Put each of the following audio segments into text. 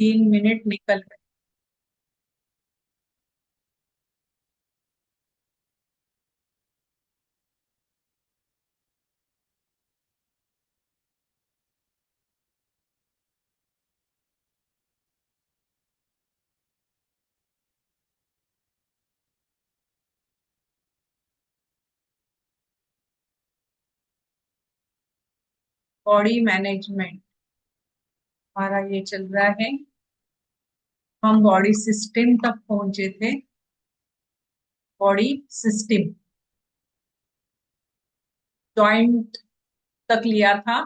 3 minute निकल गए। Body management हमारा ये चल रहा है। हम बॉडी सिस्टम तक पहुंचे थे। बॉडी सिस्टम जॉइंट तक लिया था,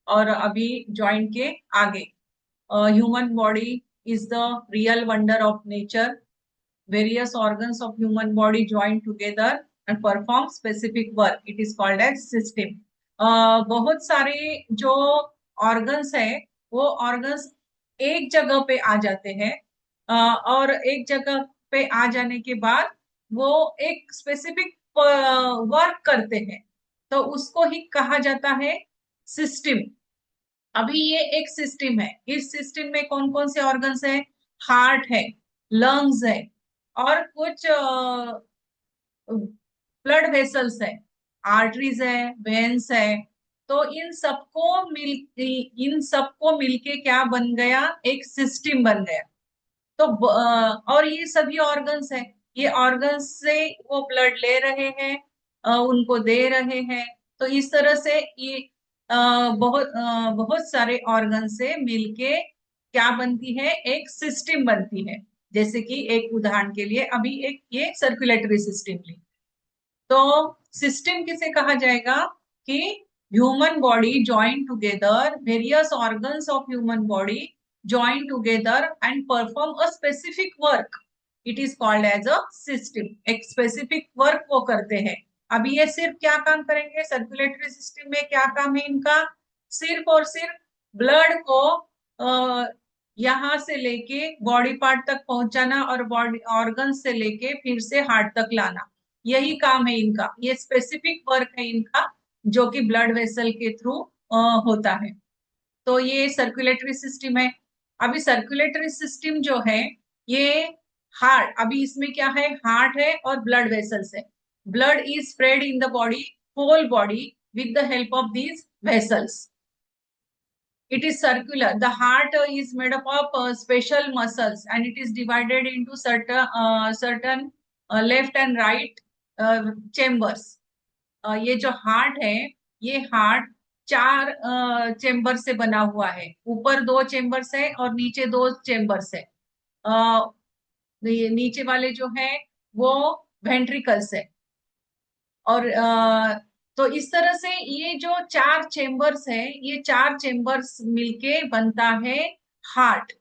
और अभी जॉइंट के आगे human body is the real wonder of nature. Various organs of human body join together and perform specific work. It is called as system. बहुत सारे जो ऑर्गन्स है, वो ऑर्गन्स एक जगह पे आ जाते हैं। और एक जगह पे आ जाने के बाद वो एक स्पेसिफिक वर्क करते हैं, तो उसको ही कहा जाता है सिस्टम। अभी ये एक सिस्टम है। इस सिस्टम में कौन कौन से ऑर्गन्स है? हार्ट है, लंग्स है, और कुछ ब्लड वेसल्स है, आर्टरीज है, वेन्स है। तो इन सबको मिलके क्या बन गया? एक सिस्टम बन गया। तो और ये सभी ऑर्गन्स है। ये ऑर्गन्स से वो ब्लड ले रहे हैं, उनको दे रहे हैं। तो इस तरह से ये बहुत सारे ऑर्गन से मिलके क्या बनती है? एक सिस्टम बनती है। जैसे कि एक उदाहरण के लिए अभी एक ये सर्कुलेटरी सिस्टम ली, तो सिस्टम किसे कहा जाएगा? कि human body join together, various organs of human body join together and perform a specific work. It is called as a system. एक स्पेसिफिक वर्क वो करते हैं। अभी ये सिर्फ क्या काम करेंगे? सर्कुलेटरी सिस्टम में क्या काम है इनका? सिर्फ और सिर्फ ब्लड को यहाँ से लेके बॉडी पार्ट तक पहुंचाना, और बॉडी ऑर्गन से लेके फिर से हार्ट तक लाना, यही काम है इनका। ये स्पेसिफिक वर्क है इनका, जो कि ब्लड वेसल के थ्रू होता है। तो ये सर्कुलेटरी सिस्टम है। अभी सर्कुलेटरी सिस्टम जो है, ये हार्ट, अभी इसमें क्या है? हार्ट है और ब्लड वेसल्स है। Blood is spread in the body, whole body, with the help of these vessels. It is circular. The heart is made up of special muscles, and it is divided into certain left and right chambers. ये जो heart है, ये heart चार chamber से बना हुआ है। ऊपर दो चेम्बर्स है और नीचे दो चेम्बर्स है। अ, ये नीचे वाले जो है वो वेंट्रिकल्स है। और तो इस तरह से ये जो चार चेम्बर्स है, ये चार चेम्बर्स मिलके बनता है हार्ट।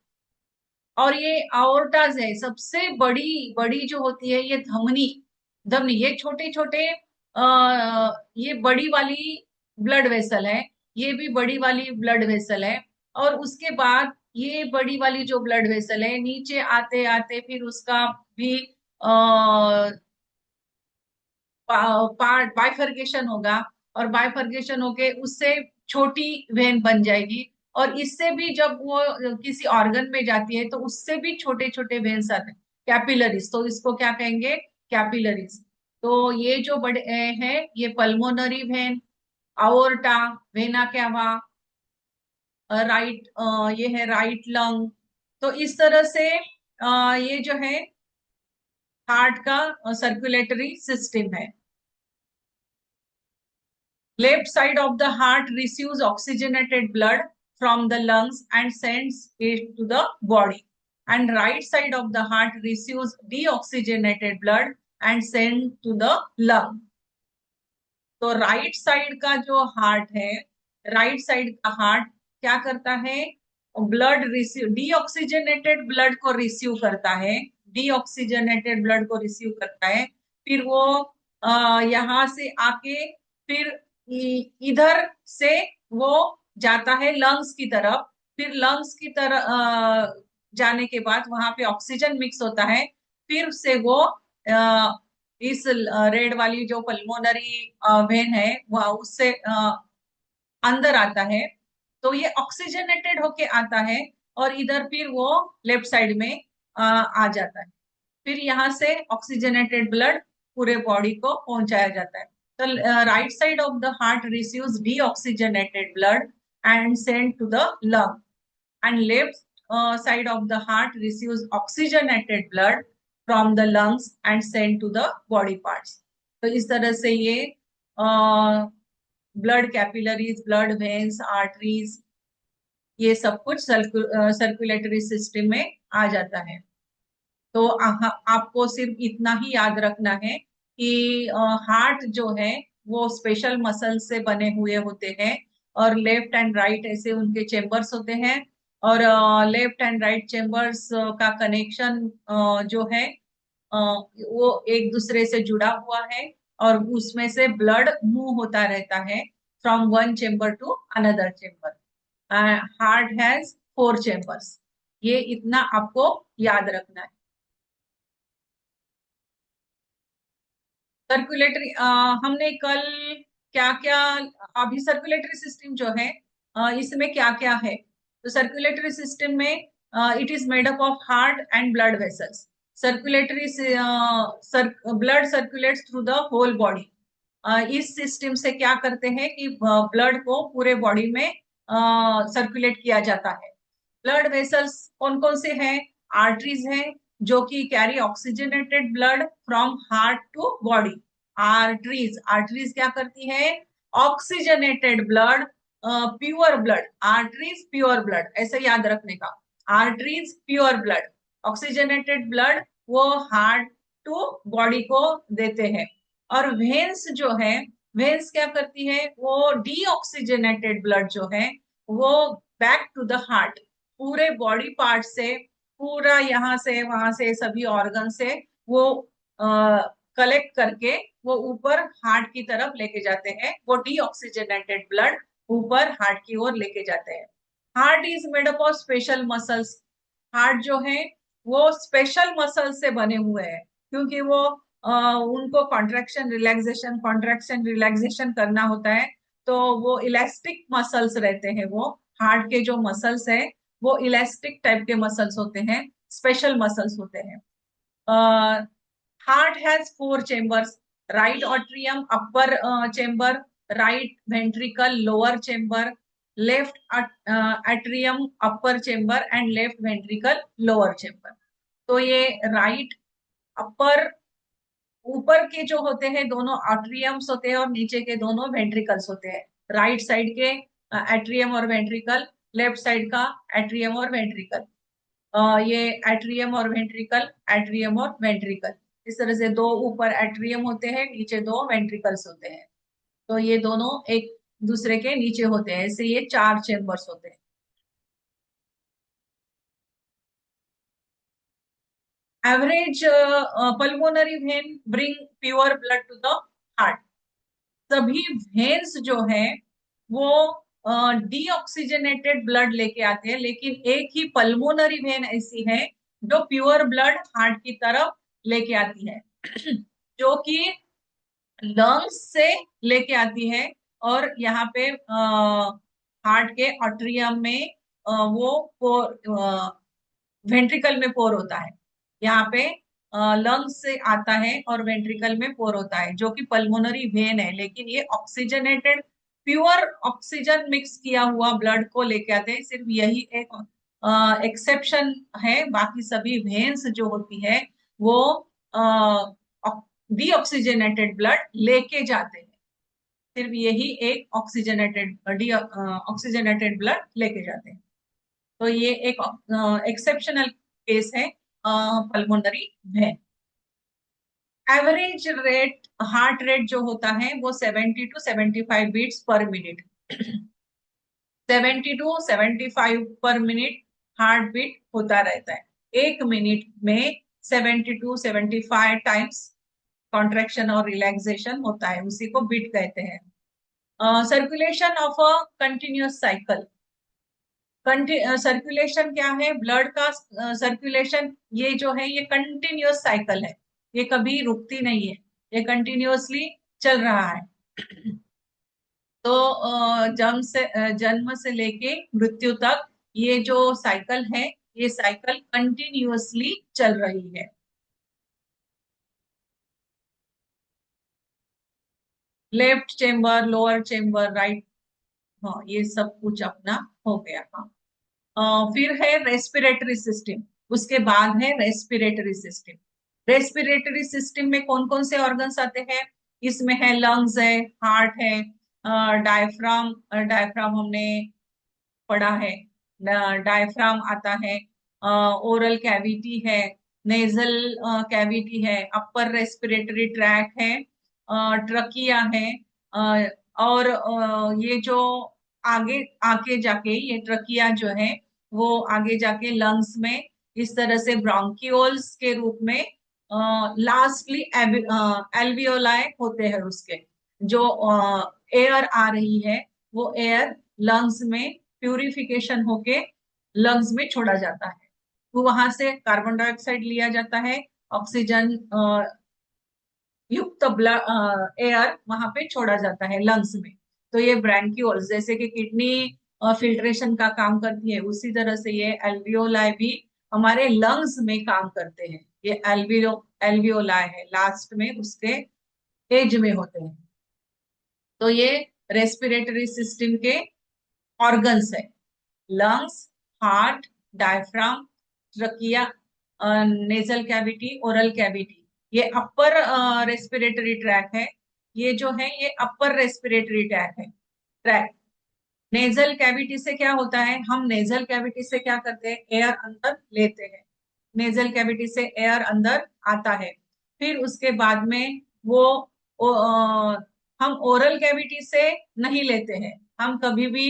और ये आओर्टाज है, सबसे बड़ी बड़ी जो होती है ये धमनी। धमनी, ये छोटे छोटे ये बड़ी वाली ब्लड वेसल है। ये भी बड़ी वाली ब्लड वेसल है। और उसके बाद ये बड़ी वाली जो ब्लड वेसल है, नीचे आते आते फिर उसका भी पार्ट बाइफर्केशन होगा। और बाइफर्केशन होके उससे छोटी वेन बन जाएगी। और इससे भी जब वो किसी ऑर्गन में जाती है, तो उससे भी छोटे छोटे वेन्स आते हैं, कैपिलरीज। तो इसको क्या कहेंगे? कैपिलरीज। तो ये जो बड़े हैं, ये pulmonary vein, aorta, vena cava, right, ये है राइट लंग। तो इस तरह से ये जो है हार्ट का सर्कुलेटरी सिस्टम है। Left side of the heart receives oxygenated blood from the lungs and sends it to the body. And right side of the heart receives deoxygenated blood and sent to the lung. तो right side का जो heart है, right side का heart क्या करता है? Blood receive, deoxygenated blood को receive करता है। डीऑक्सीजनेटेड ब्लड को रिसीव करता है। फिर वो यहाँ से आके फिर इधर से वो जाता है लंग्स की तरफ। फिर लंग्स की तरफ जाने के बाद वहां पे ऑक्सीजन मिक्स होता है। फिर से वो इस रेड वाली जो पल्मोनरी वेन है, वह उससे अंदर आता है। तो ये ऑक्सीजनेटेड होके आता है। और इधर फिर वो लेफ्ट साइड में आ जाता है। फिर यहाँ से ऑक्सीजनेटेड ब्लड पूरे बॉडी को पहुंचाया जाता है। तो right side of the heart receives deoxygenated blood and sent to the lung, and left side of the heart receives oxygenated blood from the lungs and sent to the body parts। तो इस तरह से ये blood capillaries, blood veins, arteries, ये सब कुछ circulatory system में आ जाता है। तो आपको सिर्फ इतना ही याद रखना है कि हार्ट जो है वो स्पेशल मसल से बने हुए होते हैं, और लेफ्ट एंड राइट ऐसे उनके चेम्बर्स होते हैं, और लेफ्ट एंड राइट चेम्बर्स का कनेक्शन जो है वो एक दूसरे से जुड़ा हुआ है, और उसमें से ब्लड मूव होता रहता है from one chamber to another chamber. Heart has 4 chambers. ये इतना आपको याद रखना है। सर्कुलेटरी हमने कल क्या क्या, अभी सर्कुलेटरी सिस्टम जो है इसमें क्या क्या है। तो सर्कुलेटरी सिस्टम में it is made up of heart and blood vessels. Circulatory blood circulates through the whole body. इस सिस्टम से क्या करते हैं कि ब्लड को पूरे बॉडी में सर्कुलेट किया जाता है। ब्लड वेसल्स कौन कौन से हैं? आर्टरीज हैं जो कि carry oxygenated blood from heart to body. Arteries, arteries क्या करती है? Oxygenated blood, pure blood. Arteries pure blood, ऐसे याद रखने का। Arteries pure blood, oxygenated blood वो हार्ट टू बॉडी को देते हैं। और वेन्स जो है, वेन्स क्या करती है? वो डीऑक्सीजनेटेड ब्लड जो है वो बैक टू द हार्ट, पूरे बॉडी पार्ट से, पूरा यहाँ से वहां से सभी ऑर्गन से वो कलेक्ट करके वो ऊपर हार्ट की तरफ लेके जाते हैं। वो डीऑक्सीजनेटेड ब्लड ऊपर हार्ट की ओर लेके जाते हैं। Heart is made up of special muscles. Heart जो है वो स्पेशल मसल से बने हुए हैं, क्योंकि वो उनको कॉन्ट्रैक्शन रिलैक्सेशन करना होता है। तो वो इलास्टिक मसल्स रहते हैं। वो हार्ट के जो मसल्स है वो इलास्टिक टाइप के मसल्स होते हैं, स्पेशल मसल्स होते हैं। Heart has 4 chambers. Right atrium upper chamber, right ventricle lower chamber, left atrium upper chamber and left ventricle lower chamber. तो ये राइट अपर, ऊपर के जो होते हैं दोनों आर्ट्रियम्स होते हैं, और नीचे के दोनों वेंट्रिकल्स होते हैं। राइट साइड के एट्रियम और वेंट्रिकल, लेफ्ट साइड का एट्रियम और वेंट्रिकल। ये एट्रियम और वेंट्रिकल, एट्रियम और वेंट्रिकल, इस तरह से दो ऊपर एट्रियम होते हैं, नीचे दो वेंट्रिकल्स होते हैं। तो ये दोनों एक दूसरे के नीचे होते हैं, ऐसे ये 4 चेम्बर्स होते हैं। Average pulmonary vein bring pure blood to the heart. सभी वेन्स जो है वो डीऑक्सीजनेटेड ब्लड लेके आते हैं, लेकिन एक ही पल्मोनरी वेन ऐसी है जो प्योर ब्लड हार्ट की तरफ लेके आती है, जो कि लंग्स से लेके आती है। और यहाँ पे हार्ट के ऑट्रियम में वो वेंट्रिकल में पोर होता है। यहाँ पे लंग्स से आता है और वेंट्रिकल में पोर होता है, जो कि पल्मोनरी वेन है। लेकिन ये ऑक्सीजनेटेड प्योर ऑक्सीजन मिक्स किया हुआ ब्लड को लेके आते हैं। सिर्फ यही एक एक्सेप्शन है, बाकी सभी वेन्स जो होती है वो डीऑक्सीजनेटेड ब्लड लेके जाते हैं। सिर्फ यही एक ऑक्सीजनेटेड ऑक्सीजनेटेड ब्लड लेके जाते हैं। तो ये एक एक्सेप्शनल केस है pulmonary vein. Average rate, heart rate जो होता है वो 70 to 75 beats per minute. 70 to 75 पर मिनट हार्ट बीट होता रहता है। एक मिनट में 70 to 75 टाइम्स कॉन्ट्रैक्शन और रिलैक्सेशन होता है, उसी को बीट कहते हैं। Circulation of a continuous cycle. Circulation क्या है? ब्लड का सर्कुलेशन ये जो है ये कंटिन्यूअस साइकिल है, ये कभी रुकती नहीं है, ये कंटिन्यूअसली चल रहा है। तो जन्म से लेके मृत्यु तक ये जो साइकिल है, ये साइकिल कंटिन्यूअसली चल रही है। Left chamber, lower chamber, right, हाँ ये सब कुछ अपना हो गया। हाँ, फिर है रेस्पिरेटरी सिस्टम। उसके बाद है रेस्पिरेटरी सिस्टम। रेस्पिरेटरी सिस्टम में कौन कौन से ऑर्गन्स आते हैं? इसमें है लंग्स है, हार्ट है, डायफ्राम, डायफ्राम हमने पढ़ा है, डायफ्राम आता है, ओरल कैविटी है, नेजल कैविटी है, अपर रेस्पिरेटरी ट्रैक है, ट्रकिया है, और ये जो आगे आके जाके ये ट्रकिया जो है वो आगे जाके लंग्स में इस तरह से ब्रोंकियोल्स के रूप में लास्टली एल्वियोलाई होते हैं उसके। जो एयर आ रही है वो एयर लंग्स में प्यूरिफिकेशन होके लंग्स में छोड़ा जाता है। तो वहां से कार्बन डाइऑक्साइड लिया जाता है, ऑक्सीजन युक्त एयर वहां पे छोड़ा जाता है लंग्स में। तो ये ब्रैंक्यूल्स जैसे कि किडनी फिल्ट्रेशन का काम करती है, उसी तरह से ये एल्वियोलाई भी हमारे लंग्स में काम करते हैं। ये एल्वियोलाई है लास्ट में उसके एज में होते हैं। तो ये रेस्पिरेटरी सिस्टम के ऑर्गन्स है। Lungs, heart, diaphragm, trachea, nasal cavity, oral cavity. ये अपर रेस्पिरेटरी ट्रैक है। ये जो है ये अपर रेस्पिरेटरी ट्रैक है, ट्रैक। नेजल कैविटी से क्या होता है, हम नेजल कैविटी से क्या करते हैं, एयर अंदर लेते हैं। नेजल कैविटी से एयर अंदर आता है। फिर उसके बाद में वो हम ओरल कैविटी से नहीं लेते हैं। हम कभी भी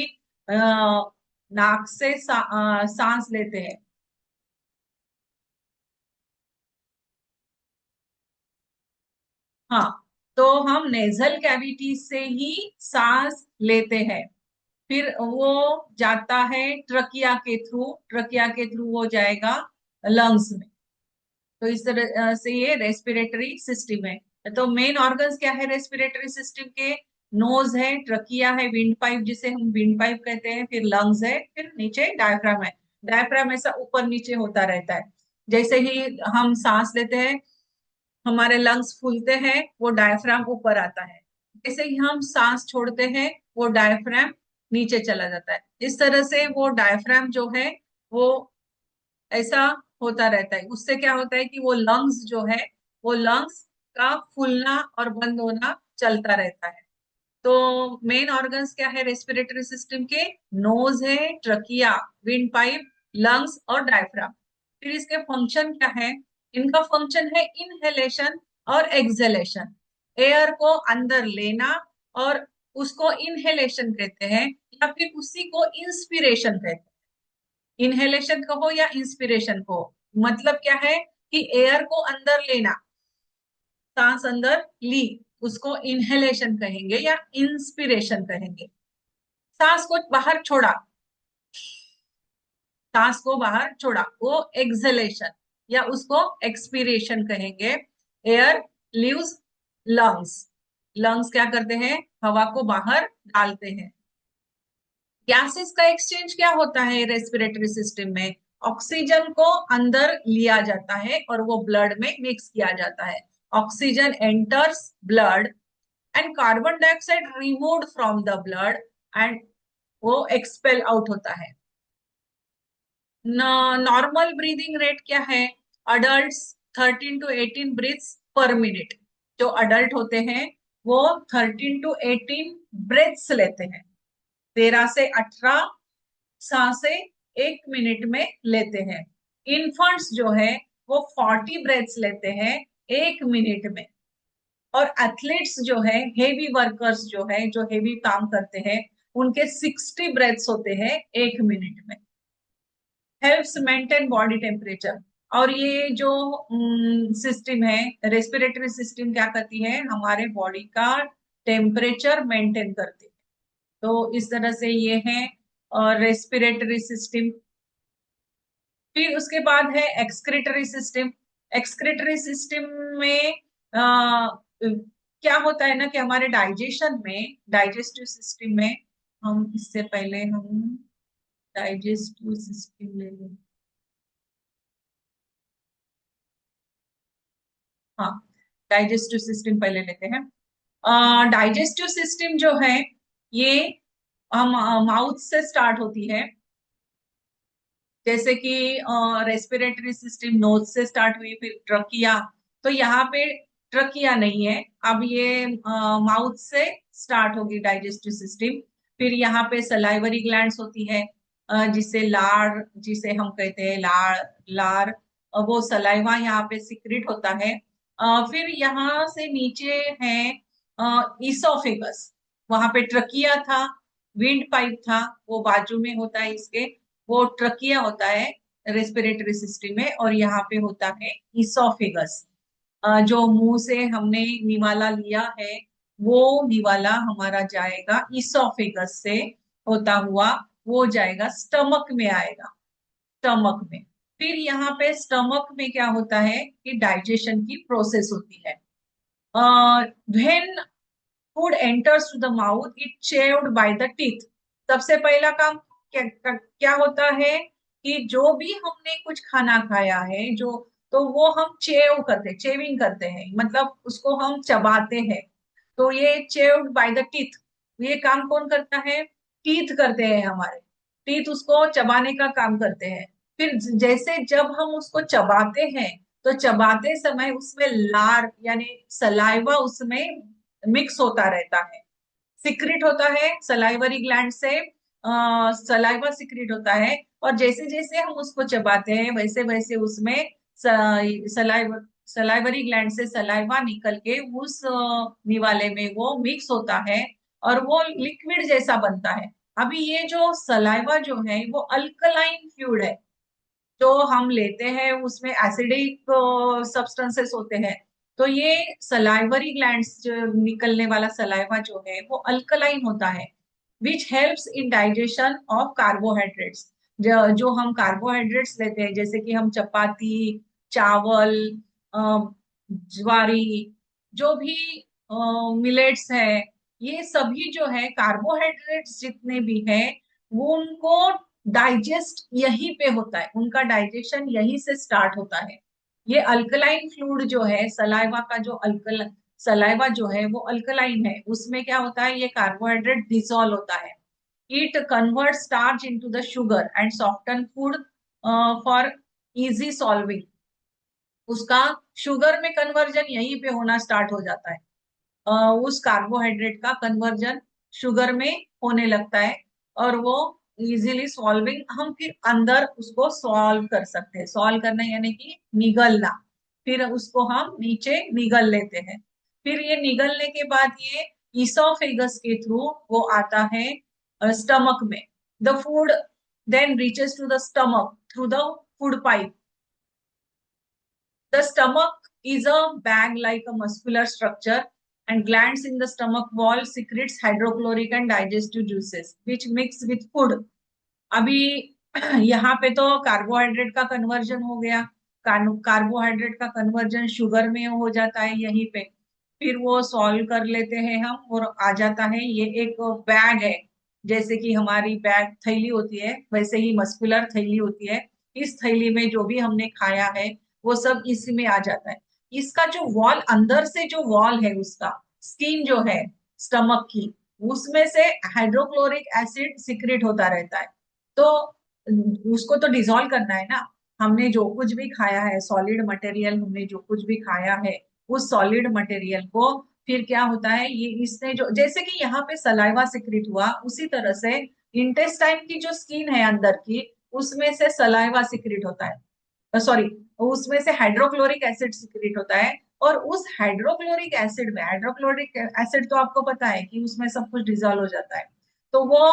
नाक से सांस लेते हैं। हाँ, तो हम नेजल कैविटी से ही सांस लेते हैं। फिर वो जाता है ट्रकिया के थ्रू, ट्रकिया के थ्रू वो जाएगा लंग्स में। तो इस तरह से ये रेस्पिरेटरी सिस्टम है। तो मेन ऑर्गन्स क्या है रेस्पिरेटरी सिस्टम के? नोज है, ट्रकिया है, विंड पाइप जिसे हम विंड पाइप कहते हैं, फिर लंग्स है, फिर नीचे डायफ्राम है। डायफ्राम ऐसा ऊपर नीचे होता रहता है। जैसे ही हम सांस लेते हैं हमारे लंग्स फूलते हैं, वो डायफ्राम ऊपर आता है। जैसे ही हम सांस छोड़ते हैं वो डायफ्राम नीचे चला जाता है। इस तरह से वो डायफ्राम जो है वो ऐसा होता रहता है। उससे क्या होता है कि वो लंग्स जो है वो लंग्स का फूलना और बंद होना चलता रहता है। तो मेन ऑर्गन्स क्या है रेस्पिरेटरी सिस्टम के? नोज है, ट्रकिया, विंड पाइप, लंग्स और डायफ्राम। फिर इसके फंक्शन क्या है? इनका फंक्शन है इनहेलेशन और एक्सहेलेशन। एयर को अंदर लेना और उसको इनहेलेशन कहते हैं, या फिर उसी को इंस्पिरेशन कहते हैं। इनहेलेशन कहो या इंस्पिरेशन कहो, मतलब क्या है कि एयर को अंदर लेना, सांस अंदर ली, उसको इनहेलेशन कहेंगे या इंस्पिरेशन कहेंगे। सांस को बाहर छोड़ा, सांस को बाहर छोड़ा, वो एक्सहेलेशन या उसको एक्सपीरेशन कहेंगे। एयर लीव्स लंग्स, लंग्स क्या करते हैं, हवा को बाहर डालते हैं। गैसेस का एक्सचेंज क्या होता है रेस्पिरेटरी सिस्टम में? ऑक्सीजन को अंदर लिया जाता है और वो ब्लड में मिक्स किया जाता है। Oxygen enters blood and carbon dioxide removed from the blood and वो एक्सपेल आउट होता है। नॉर्मल ब्रीदिंग रेट क्या है? Adult 13 to 18 breaths per minute. जो अडल्ट होते हैं वो 13 to 18 ब्रेथ्स लेते हैं, 13 से 18 सांसें 1 मिनट में लेते हैं। इन्फंट्स जो है वो 40 ब्रेथ्स लेते हैं 1 मिनट में। और एथलीट्स जो है, हेवी वर्कर्स जो है, जो हेवी काम करते हैं, उनके 60 ब्रेथ्स होते हैं 1 मिनट में। Helps maintain body temperature. और ये जो सिस्टम है रेस्पिरेटरी सिस्टम क्या करती है, हमारे बॉडी का टेम्परेचर मेंटेन करती है। तो इस तरह से ये है और रेस्पिरेटरी सिस्टम। फिर उसके बाद है एक्सक्रीटरी सिस्टम। एक्सक्रीटरी सिस्टम में क्या होता है ना कि हमारे डाइजेशन में, डाइजेस्टिव सिस्टम में, हम इससे पहले हम डाइजेस्टिव सिस्टम ले लो। हाँ, डाइजेस्टिव सिस्टम पहले लेते हैं। डाइजेस्टिव सिस्टम जो है ये हम माउथ से स्टार्ट होती है। जैसे कि रेस्पिरेटरी सिस्टम नोज से स्टार्ट हुई, फिर ट्रकिया। तो यहाँ पे ट्रकिया नहीं है, अब ये माउथ से स्टार्ट होगी डाइजेस्टिव सिस्टम। फिर यहाँ पे सलाइवरी ग्लैंड्स होती है, जिसे लार, जिसे हम कहते हैं लार, लार। वो सलाइवा यहाँ पे सिक्रेट होता है। फिर यहाँ से नीचे है ईसोफेगस। वहां पे ट्रकिया था, विंड पाइप था, वो बाजू में होता है इसके। वो ट्रकिया होता है रेस्पिरेटरी सिस्टम में, और यहाँ पे होता है इसोफेगस। जो मुंह से हमने निवाला लिया है, वो निवाला हमारा जाएगा इसोफेगस से होता हुआ, वो जाएगा स्टमक में आएगा, स्टमक में। फिर यहाँ पे स्टमक में क्या होता है कि डाइजेशन की प्रोसेस होती है। When food enters to the mouth it chewed by the teeth. सबसे पहला काम क्या होता है कि जो भी हमने कुछ खाना खाया है, जो, तो वो हम चेव करते, चेविंग करते हैं, मतलब उसको हम चबाते हैं। तो ये चेव्ड बाय द टीथ, ये काम कौन करता है? टीथ करते हैं हमारे। टीथ उसको चबाने का काम करते हैं। फिर जैसे जब हम उसको चबाते हैं, तो चबाते समय उसमें लार यानी सलाइवा उसमें मिक्स होता रहता है, सिक्रिट होता है सलाइवरी ग्लैंड से। सलाइवा सिक्रिट होता है, और जैसे जैसे हम उसको चबाते हैं वैसे वैसे उसमें सलाइव सलाइवरी ग्लैंड से सलाइवा निकल के उस निवाले में वो मिक्स होता है, और वो लिक्विड जैसा बनता है। अभी ये जो सलाइवा जो है वो अल्कलाइन फ्लूइड है, जो हम लेते हैं उसमें एसिडिक सब्सटेंसेस होते हैं। तो ये सलाइवरी ग्लैंड्स जो निकलने वाला सलाइवा जो है वो अल्कलाइन होता है, which helps in digestion of carbohydrates. जो हम कार्बोहाइड्रेट्स लेते हैं, जैसे कि हम चपाती, चावल, अ, ज्वारी, जो भी मिलेट्स है, ये सभी जो है कार्बोहाइड्रेट्स जितने भी हैं, वो उनको डाइजेस्ट यहीं पे होता है, उनका डाइजेशन यहीं से स्टार्ट होता है। ये अल्कलाइन फ्लूइड जो है सलाइवा का, जो सलाइवा जो है वो अल्कलाइन है, उसमें क्या होता है, ये कार्बोहाइड्रेट डिसॉल्व होता है। It convert starch into the sugar and soften food for easy solving. उसका शुगर में कन्वर्जन यहीं पे होना स्टार्ट हो जाता है। उस कार्बोहाइड्रेट का कन्वर्जन शुगर में होने लगता है, और वो इजीली सॉल्विंग, हम फिर अंदर उसको सॉल्व कर सकते हैं। सॉल्व करना यानी कि निगलना, फिर उसको हम नीचे निगल लेते हैं। फिर ये निगलने के बाद ये ईसोफेगस के थ्रू वो आता है स्टमक में। The food then reaches to the stomach through the food pipe. The stomach is a bag-like a muscular structure, and glands in the stomach wall secretes hydrochloric and digestive juices, which mix with food. अभी यहाँ पे तो carbohydrate का conversion हो गया, carbohydrate का conversion sugar में हो जाता है यहीं पे। फिर वो सॉल्व कर लेते हैं हम, और आ जाता है ये एक बैग है। जैसे कि हमारी बैग थैली होती है, वैसे ही मस्कुलर थैली होती है। इस थैली में जो भी हमने खाया है वो सब इसी में आ जाता है। इसका जो वॉल, अंदर से जो वॉल है उसका, स्किन जो है स्टमक की, उसमें से हाइड्रोक्लोरिक एसिड सिक्रेट होता रहता है। तो उसको तो डिसॉल्व करना है ना। हमने जो कुछ भी खाया है, सॉलिड मटेरियल, हमने जो कुछ भी खाया है, उस सॉलिड मटेरियल को फिर क्या होता है, ये इसने जो, जैसे कि यहाँ पे सलाइवा सिक्रेट हुआ, उसी तरह से इंटेस्टाइन की जो स्किन है अंदर की, उसमें से सलाइवा सिक्रेट होता है, सॉरी, उसमें से हाइड्रोक्लोरिक एसिड सिक्रेट होता है। और उस हाइड्रोक्लोरिक एसिड में, हाइड्रोक्लोरिक एसिड तो आपको पता है कि उसमें सब कुछ डिजोल्व हो जाता है। तो वो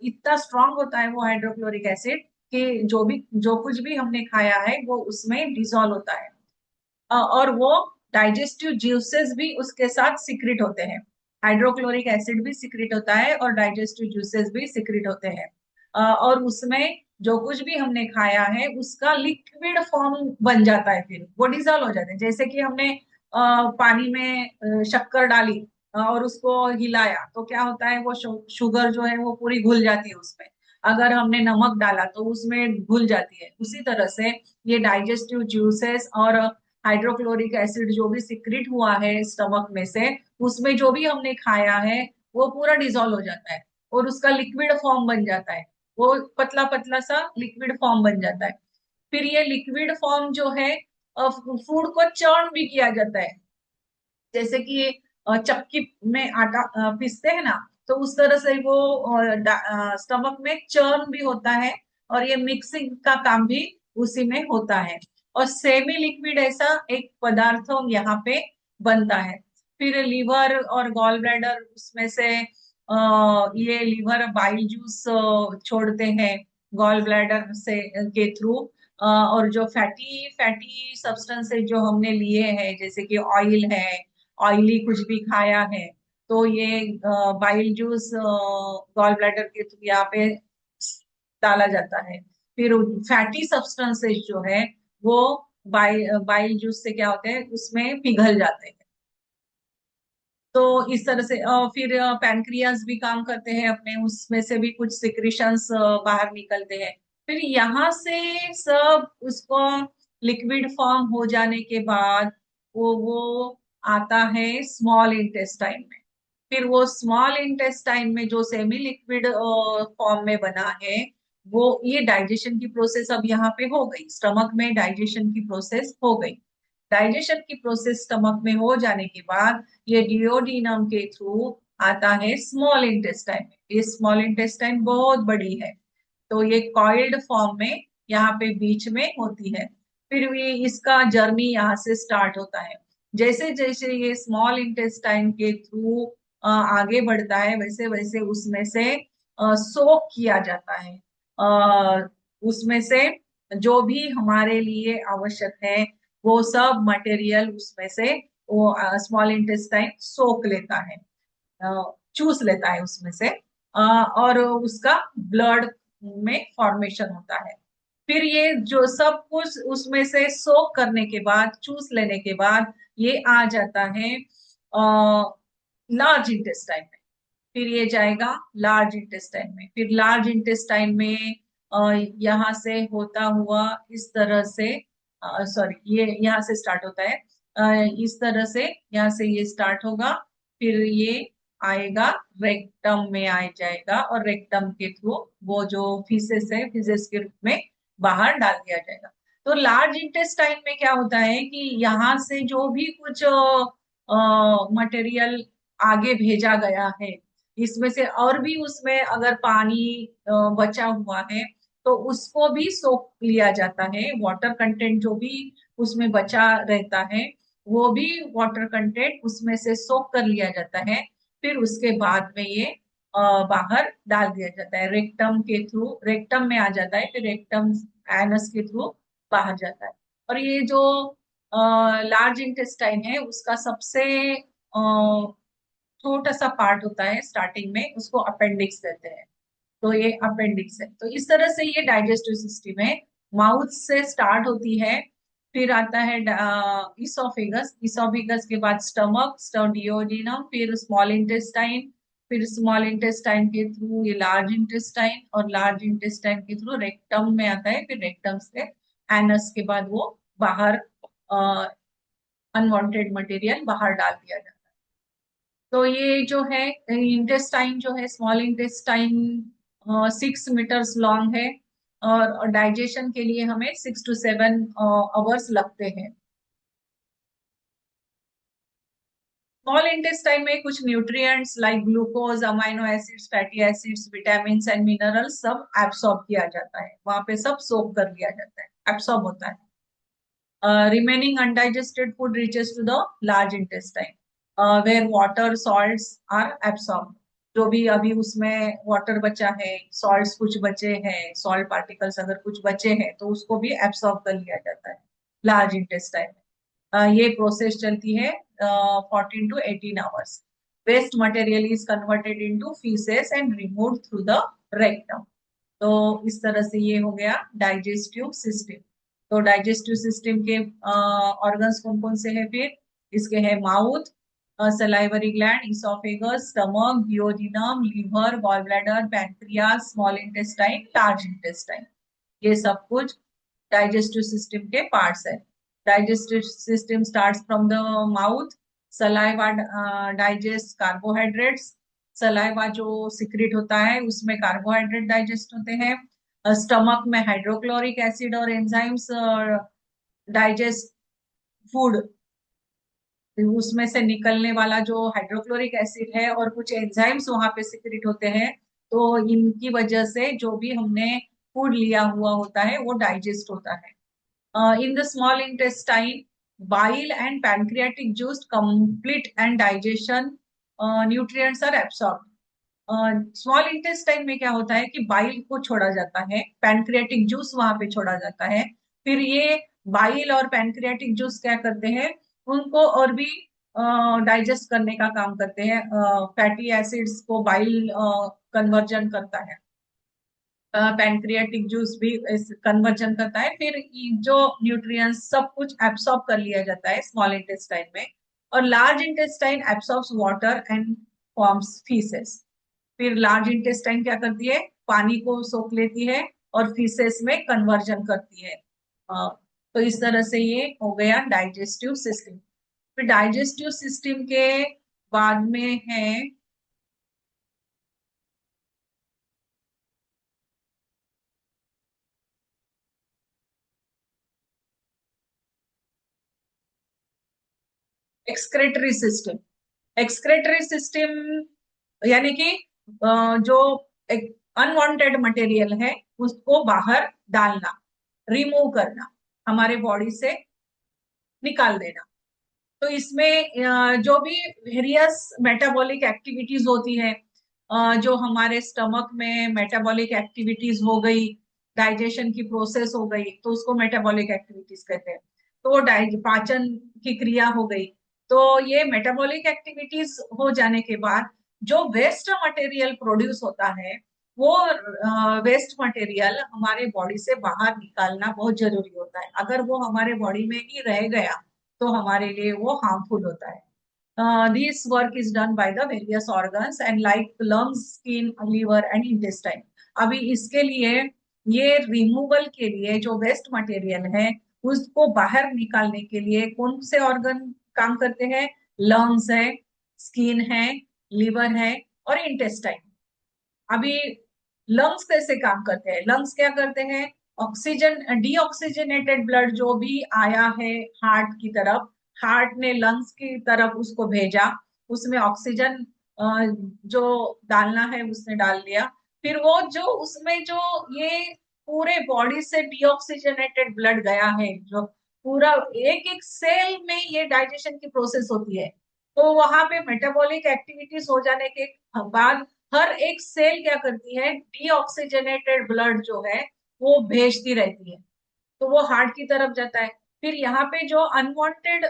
इतना स्ट्रांग होता है वो हाइड्रोक्लोरिक एसिड, कि जो कुछ भी हमने खाया है वो उसमें डिजोल्व होता है। और वो डाइजेस्टिव ज्यूसेस भी उसके साथ सिक्रेट होते हैं। हाइड्रोक्लोरिक एसिड भी सिक्रेट होता है और डाइजेस्टिव ज्यूसेस भी सिक्रेट होते हैं। और उसमें जो कुछ भी हमने खाया है उसका लिक्विड फॉर्म बन जाता है, फिर वो डिजोल्व हो जाते हैं। जैसे कि हमने पानी में शक्कर डाली और उसको हिलाया, तो क्या होता है, वो शुगर जो है वो पूरी घुल जाती है उसमें। अगर हमने नमक डाला तो उसमें घुल जाती है। उसी तरह से ये डाइजेस्टिव जूसेस और हाइड्रोक्लोरिक एसिड जो भी सिक्रिट हुआ है स्टमक में से, उसमें जो भी हमने खाया है वो पूरा डिजोल्व हो जाता है और उसका लिक्विड फॉर्म बन जाता है। वो पतला पतला सा लिक्विड फॉर्म बन जाता है। फिर ये लिक्विड फॉर्म जो है फूड को चर्न भी किया जाता है। जैसे कि चक्की में आटा पीसते हैं ना, तो उस तरह से वो स्टमक में चर्न भी होता है और ये मिक्सिंग का काम भी उसी में होता है। और सेमी लिक्विड ऐसा एक पदार्थ यहाँ पे बनता है। फिर लीवर और गॉल ब्लैडर उसमें से ये लीवर बाइल जूस छोड़ते हैं गॉल ब्लैडर से के थ्रू। और जो फैटी फैटी सब्सटेंसेस जो हमने लिए हैं, जैसे कि ऑयल है, ऑयली कुछ भी खाया है, तो ये बाइल जूस गॉल ब्लैडर के थ्रू यहाँ पे डाला जाता है। फिर फैटी सब्सटेंसेस जो है वो बाइल जूस से क्या होते हैं, उसमें पिघल जाते हैं। तो इस तरह से फिर पैनक्रियाज भी काम करते हैं अपने, उसमें से भी कुछ सिक्रीशंस बाहर निकलते हैं। फिर यहाँ से सब उसको लिक्विड फॉर्म हो जाने के बाद वो आता है स्मॉल इंटेस्टाइन में। फिर वो स्मॉल इंटेस्टाइन में जो सेमी लिक्विड फॉर्म में बना है, वो ये डाइजेशन की प्रोसेस अब यहाँ पे हो गई, स्टमक में डाइजेशन की प्रोसेस हो गई। डाइजेशन की प्रोसेस स्टमक में हो जाने के बाद ये डिओडिनम के थ्रू आता है स्मॉल इंटेस्टाइन में। ये स्मॉल इंटेस्टाइन बहुत बड़ी है, तो ये कॉइल्ड फॉर्म में यहाँ पे बीच में होती है। फिर भी इसका जर्नी यहाँ से स्टार्ट होता है। जैसे जैसे ये स्मॉल इंटेस्टाइन के थ्रू आगे बढ़ता है, वैसे वैसे उसमें से सोक किया जाता है। उसमें से जो भी हमारे लिए आवश्यक है वो सब मटेरियल उसमें से वो स्मॉल इंटेस्टाइन सोख लेता है, चूस लेता है उसमें से। और उसका ब्लड में फॉर्मेशन होता है। फिर ये जो सब कुछ उसमें से सोख करने के बाद, चूस लेने के बाद, ये आ जाता है लार्ज इंटेस्टाइन में। फिर ये जाएगा लार्ज इंटेस्टाइन में। फिर लार्ज इंटेस्टाइन में यहाँ से होता हुआ इस तरह से, सॉरी, ये यहाँ से स्टार्ट होता है, इस तरह से यहाँ से ये स्टार्ट होगा। फिर ये आएगा रेक्टम में आ जाएगा और रेक्टम के थ्रू वो जो फीसेस है, फीसेस के रूप में बाहर डाल दिया जाएगा। तो लार्ज इंटेस्टाइन में क्या होता है कि यहाँ से जो भी कुछ मटेरियल आगे भेजा गया है, इसमें से और भी उसमें अगर पानी बचा हुआ है तो उसको भी सोख लिया जाता है। वाटर कंटेंट जो भी उसमें बचा रहता है वो भी वाटर कंटेंट उसमें से सोख कर लिया जाता है। फिर उसके बाद में ये बाहर डाल दिया जाता है रेक्टम के थ्रू, रेक्टम में आ जाता है, फिर रेक्टम एनस के थ्रू बाहर जाता है। और ये जो लार्ज इंटेस्टाइन है उसका सबसे छोटा सा पार्ट होता है स्टार्टिंग में, उसको अपेंडिक्स कहते हैं। तो ये अपेंडिक्स है। तो इस तरह से ये डाइजेस्टिव सिस्टम है, माउथ से स्टार्ट होती है। फिर आता है इसोफेगस, इसोफेगस के बाद स्टमक, डिओडिनम, फिर स्मॉल इंटेस्टाइन, फिर स्मॉल इंटेस्टाइन के थ्रू ये लार्ज इंटेस्टाइन, और लार्ज इंटेस्टाइन के थ्रू रेक्टम में आता है, फिर रेक्टम से एनस के बाद वो बाहर अनवांटेड मटेरियल बाहर डाल दिया जाता है। तो ये जो है इंटेस्टाइन जो है, स्मॉल इंटेस्टाइन 6 मीटर्स लॉन्ग है और डाइजेशन के लिए हमें 6 to 7 आवर्स लगते हैं। स्मॉल इंटेस्टाइन में कुछ nutrients like glucose, amino acids, fatty acids, vitamin and minerals सब एब्सॉर्ब किया जाता है, वहां पे सब सोक कर लिया जाता है, एब्सॉर्ब होता है। Remaining undigested food reaches to the large intestine, where water, salts are absorbed. जो भी अभी उसमें वाटर बचा है, सॉल्ट्स कुछ बचे हैं, सॉल्ट पार्टिकल्स अगर कुछ बचे हैं तो उसको भी एब्सॉर्ब कर लिया जाता है लार्ज इंटेस्टाइन में। ये प्रोसेस चलती है 14 to 18 hours. Waste material is converted into faeces and remove through the rectum. तो इस तरह से ये हो गया डाइजेस्टिव सिस्टम। तो डाइजेस्टिव सिस्टम के ऑर्गन्स कौन कौन से हैं फिर? इसके है mouth, salivary gland, oesophagus, stomach, duodenum, liver, gall bladder, pancreas, small intestine, large intestine, ये सब कुछ डाइजेस्टिव सिस्टम के पार्ट्स है। Digestive system starts from the mouth. Saliva digest carbohydrates, saliva जो सिक्रेट होता है उसमें कार्बोहाइड्रेट डाइजेस्ट होते हैं। स्टमक में हाइड्रोक्लोरिक एसिड और एंजाइम्स डाइजेस्ट फूड, उसमें से निकलने वाला जो हाइड्रोक्लोरिक एसिड है और कुछ एंजाइम्स वहां पे सिक्रेट होते हैं, तो इनकी वजह से जो भी हमने फूड लिया हुआ होता है वो डाइजेस्ट होता है। In the small intestine, bile and pancreatic juice complete and digestion nutrients are absorbed. Small intestine में क्या होता है कि बाइल को छोड़ा जाता है, पैनक्रियाटिक जूस वहां पे छोड़ा जाता है। फिर ये बाइल और पैनक्रियाटिक जूस क्या करते हैं, उनको और भी डाइजेस्ट करने का काम करते हैं। फैटी एसिड्स को बाइल कन्वर्जन करता है, पैनक्रियाटिक जूस भी कन्वर्जन करता है। फिर जो न्यूट्रिएंट्स सब कुछ एब्सॉर्ब कर लिया जाता है स्मॉल इंटेस्टाइन में। और large intestine absorbs water and forms faeces. फिर लार्ज इंटेस्टाइन क्या करती है, पानी को सोख लेती है और फीसेस में कन्वर्जन करती है। तो इस तरह से ये हो गया डाइजेस्टिव सिस्टम। फिर डाइजेस्टिव सिस्टम के बाद में है एक्सक्रेटरी सिस्टम। एक्सक्रेटरी सिस्टम यानी कि जो एक अनवांटेड मटेरियल है उसको बाहर डालना, रिमूव करना, हमारे बॉडी से निकाल देना। तो इसमें जो भी वेरियस मेटाबॉलिक एक्टिविटीज होती है, जो हमारे स्टमक में मेटाबॉलिक एक्टिविटीज हो गई, डाइजेशन की प्रोसेस हो गई, तो उसको मेटाबॉलिक एक्टिविटीज कहते हैं। तो पाचन की क्रिया हो गई। तो ये मेटाबॉलिक एक्टिविटीज हो जाने के बाद जो वेस्ट मटेरियल प्रोड्यूस होता है, वो वेस्ट मटेरियल हमारे बॉडी से बाहर निकालना बहुत जरूरी होता है। अगर वो हमारे बॉडी में ही रह गया तो हमारे लिए वो हार्मफुल होता है। This work is done by the various organs and like lungs, skin, liver and intestine. अभी इसके लिए, ये रिमूवल के लिए जो वेस्ट मटेरियल है उसको बाहर निकालने के लिए कौन से ऑर्गन काम करते हैं? लंग्स है, स्किन है, लीवर है और इंटेस्टाइन। अभी लंग्स कैसे काम करते हैं? लंग्स क्या करते हैं, ऑक्सीजन, डीऑक्सीजनेटेड ब्लड जो भी आया है हार्ट की तरफ, हार्ट ने लंग्स की तरफ उसको भेजा, उसमें ऑक्सीजन जो डालना है उसने डाल दिया। फिर वो जो उसमें जो ये पूरे बॉडी से डीऑक्सीजनेटेड ब्लड गया है, जो पूरा एक एक सेल में ये डाइजेशन की प्रोसेस होती है। तो वहां पे मेटाबॉलिक एक्टिविटीज हो जाने के बाद हर एक सेल क्या करती है, डीऑक्सीजनेटेड ब्लड जो है वो भेजती रहती है। तो वो हार्ट की तरफ जाता है। फिर यहाँ पे जो अनवांटेड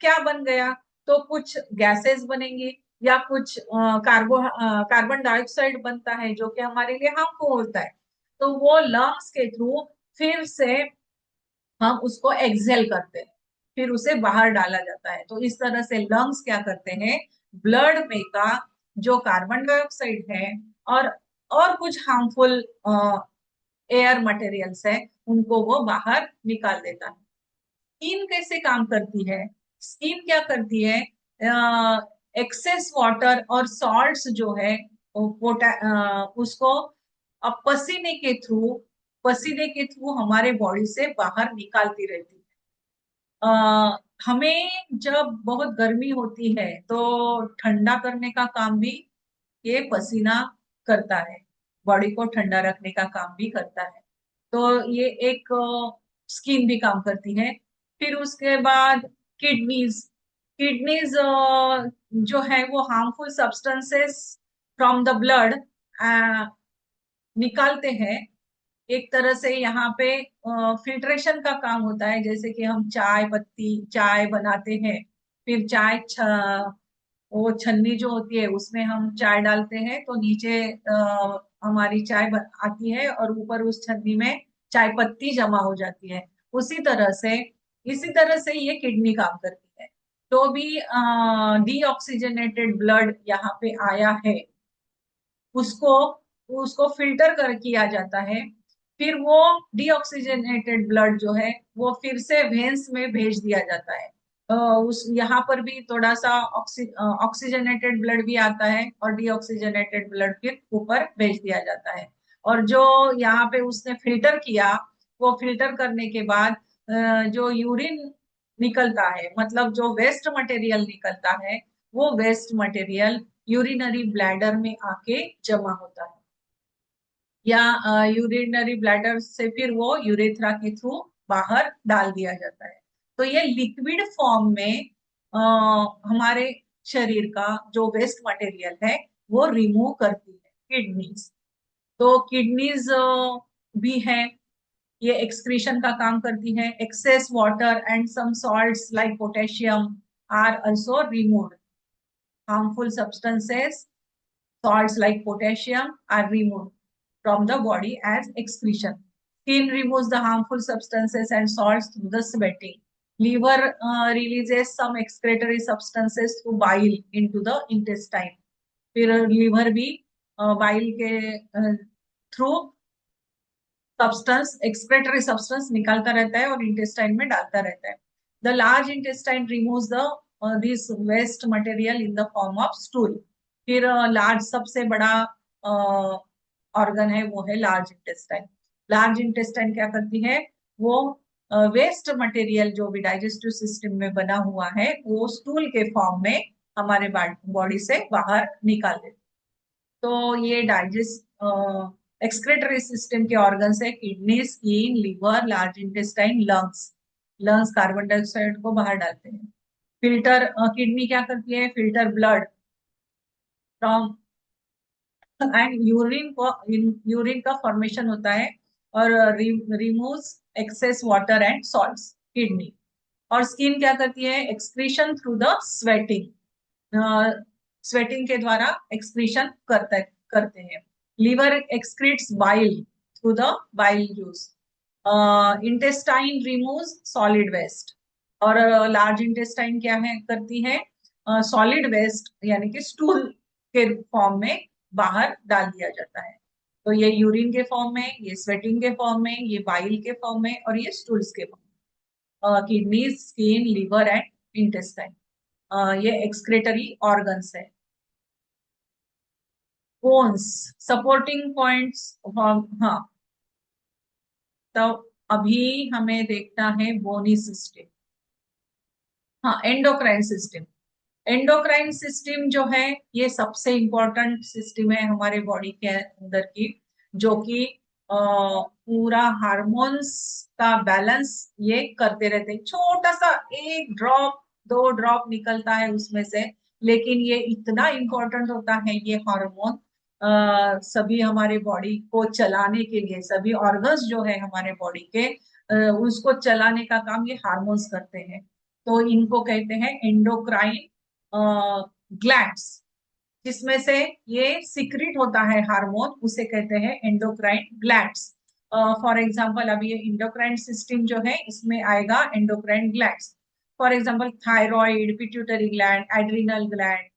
क्या बन गया, तो कुछ गैसेस बनेंगी या कुछ कार्बन डाइऑक्साइड बनता है जो कि हमारे लिए हार्मफुल होता है। तो वो लंग्स के थ्रू फिर से हम उसको एक्सेल करते हैं, फिर उसे बाहर डाला जाता है। तो इस तरह से लंग्स क्या करते हैं, ब्लड में का जो कार्बन डाइऑक्साइड है और कुछ हार्मफुल एयर मटेरियल्स है उनको वो बाहर निकाल देता है। स्किन कैसे काम करती है? स्किन क्या करती है, एक्सेस वाटर और सॉल्ट्स जो है उसको पसीने के थ्रू हमारे बॉडी से बाहर निकालती रहती है। हमें जब बहुत गर्मी होती है तो ठंडा करने का काम भी ये पसीना करता है, बॉडी को ठंडा रखने का काम भी करता है। तो ये एक स्किन भी काम करती है। फिर उसके बाद किडनीज। किडनीज जो है वो harmful substances from the blood निकालते हैं। एक तरह से यहाँ पे फिल्ट्रेशन का काम होता है, जैसे कि हम चाय बनाते हैं, फिर वो छन्नी जो होती है उसमें हम चाय डालते हैं तो नीचे हमारी आती है और ऊपर उस छन्नी में चाय पत्ती जमा हो जाती है। उसी तरह से इसी तरह से ये किडनी काम करती है। तो भी डीऑक्सीजनेटेड ब्लड यहाँ पे आया है, उसको उसको फिल्टर कर किया जाता है। फिर वो डीऑक्सीजनेटेड ब्लड जो है वो फिर से वेन्स में भेज दिया जाता है। उस यहाँ पर भी थोड़ा सा ऑक्सीजनेटेड ब्लड भी आता है और डीऑक्सीजनेटेड ब्लड फिर ऊपर भेज दिया जाता है। और जो यहाँ पे उसने फिल्टर किया, वो फिल्टर करने के बाद जो यूरिन निकलता है, मतलब जो वेस्ट मटेरियल निकलता है, वो वेस्ट मटेरियल यूरिनरी ब्लैडर में आके जमा होता है, या यूरिनरी ब्लैडर से फिर वो यूरेथ्रा के थ्रू बाहर डाल दिया जाता है। तो ये लिक्विड फॉर्म में हमारे शरीर का जो वेस्ट मटेरियल है वो रिमूव करती है किडनीज। तो किडनीज भी है, ये एक्सक्रीशन का काम करती है। Excess water and some salts like potassium are also removed. Harmful substances, salts like potassium are removed from the body as excretion. Skin removes the harmful substances and salts through the sweating. Liver releases some excretory substances through bile into the intestine. फिर liver भी bile के through substance, excretory substance निकालता रहता है और intestine में डालता रहता है। The large intestine removes the this waste material in the form of stool. फिर लार्ज सबसे बड़ा ऑर्गन है वो है लार्ज इंटेस्टाइन। लार्ज इंटेस्टाइन क्या करती है, वो वेस्ट मटेरियल जो भी डाइजेस्टिव सिस्टम में बना हुआ है वो स्टूल के फॉर्म में हमारे बॉडी से बाहर निकाल देती है। तो ये डाइजेस्ट एक्सक्रेटरी सिस्टम के ऑर्गन्स है, kidney, skin, liver, large intestine, lungs. Lungs carbon dioxide को बाहर डालते हैं। फिल्टर, किडनी क्या करती है, filter blood from and urine को, यूरिन का फॉर्मेशन होता है और removes access water and salts, kidney. और स्किन क्या करती है, excretion through the sweating, sweating के द्वारा एक्सक्रीशन करते हैं। Liver excretes bile through the bile juice. Intestine removes solid waste. और लार्ज इंटेस्टाइन क्या है, करती है, सॉलिड वेस्ट यानी कि स्टूल के फॉर्म में बाहर डाल दिया जाता है। तो ये यूरिन के फॉर्म में, ये स्वेटिंग के फॉर्म में, ये बाइल के फॉर्म में, और ये स्टूल्स के form. Kidney, skin, liver and intestine, ये एक्सक्रेटरी ऑर्गन्स है। Bones, supporting points. हाँ, तो अभी हमें देखना है बोनी सिस्टम। हाँ, एंडोक्राइन सिस्टम। एंडोक्राइन सिस्टम जो है ये सबसे इंपॉर्टेंट सिस्टम है हमारे बॉडी के अंदर की, जो कि पूरा हार्मोन्स का बैलेंस ये करते रहते हैं। छोटा सा एक ड्रॉप, दो ड्रॉप निकलता है उसमें से, लेकिन ये इतना इंपॉर्टेंट होता है ये हार्मोन, सभी हमारे बॉडी को चलाने के लिए, सभी ऑर्गन्स जो है हमारे बॉडी के, उसको चलाने का काम ये हार्मोन्स करते हैं। तो इनको कहते हैं एंडोक्राइन ग्लैंड्स, जिसमें से ये सिक्रिट होता है हार्मोन, उसे कहते हैं एंडोक्राइन ग्लैंड्स। फॉर एग्जांपल अभी ये एंडोक्राइन सिस्टम जो है इसमें आएगा endocrine glands. For example thyroid, pituitary gland, adrenal gland.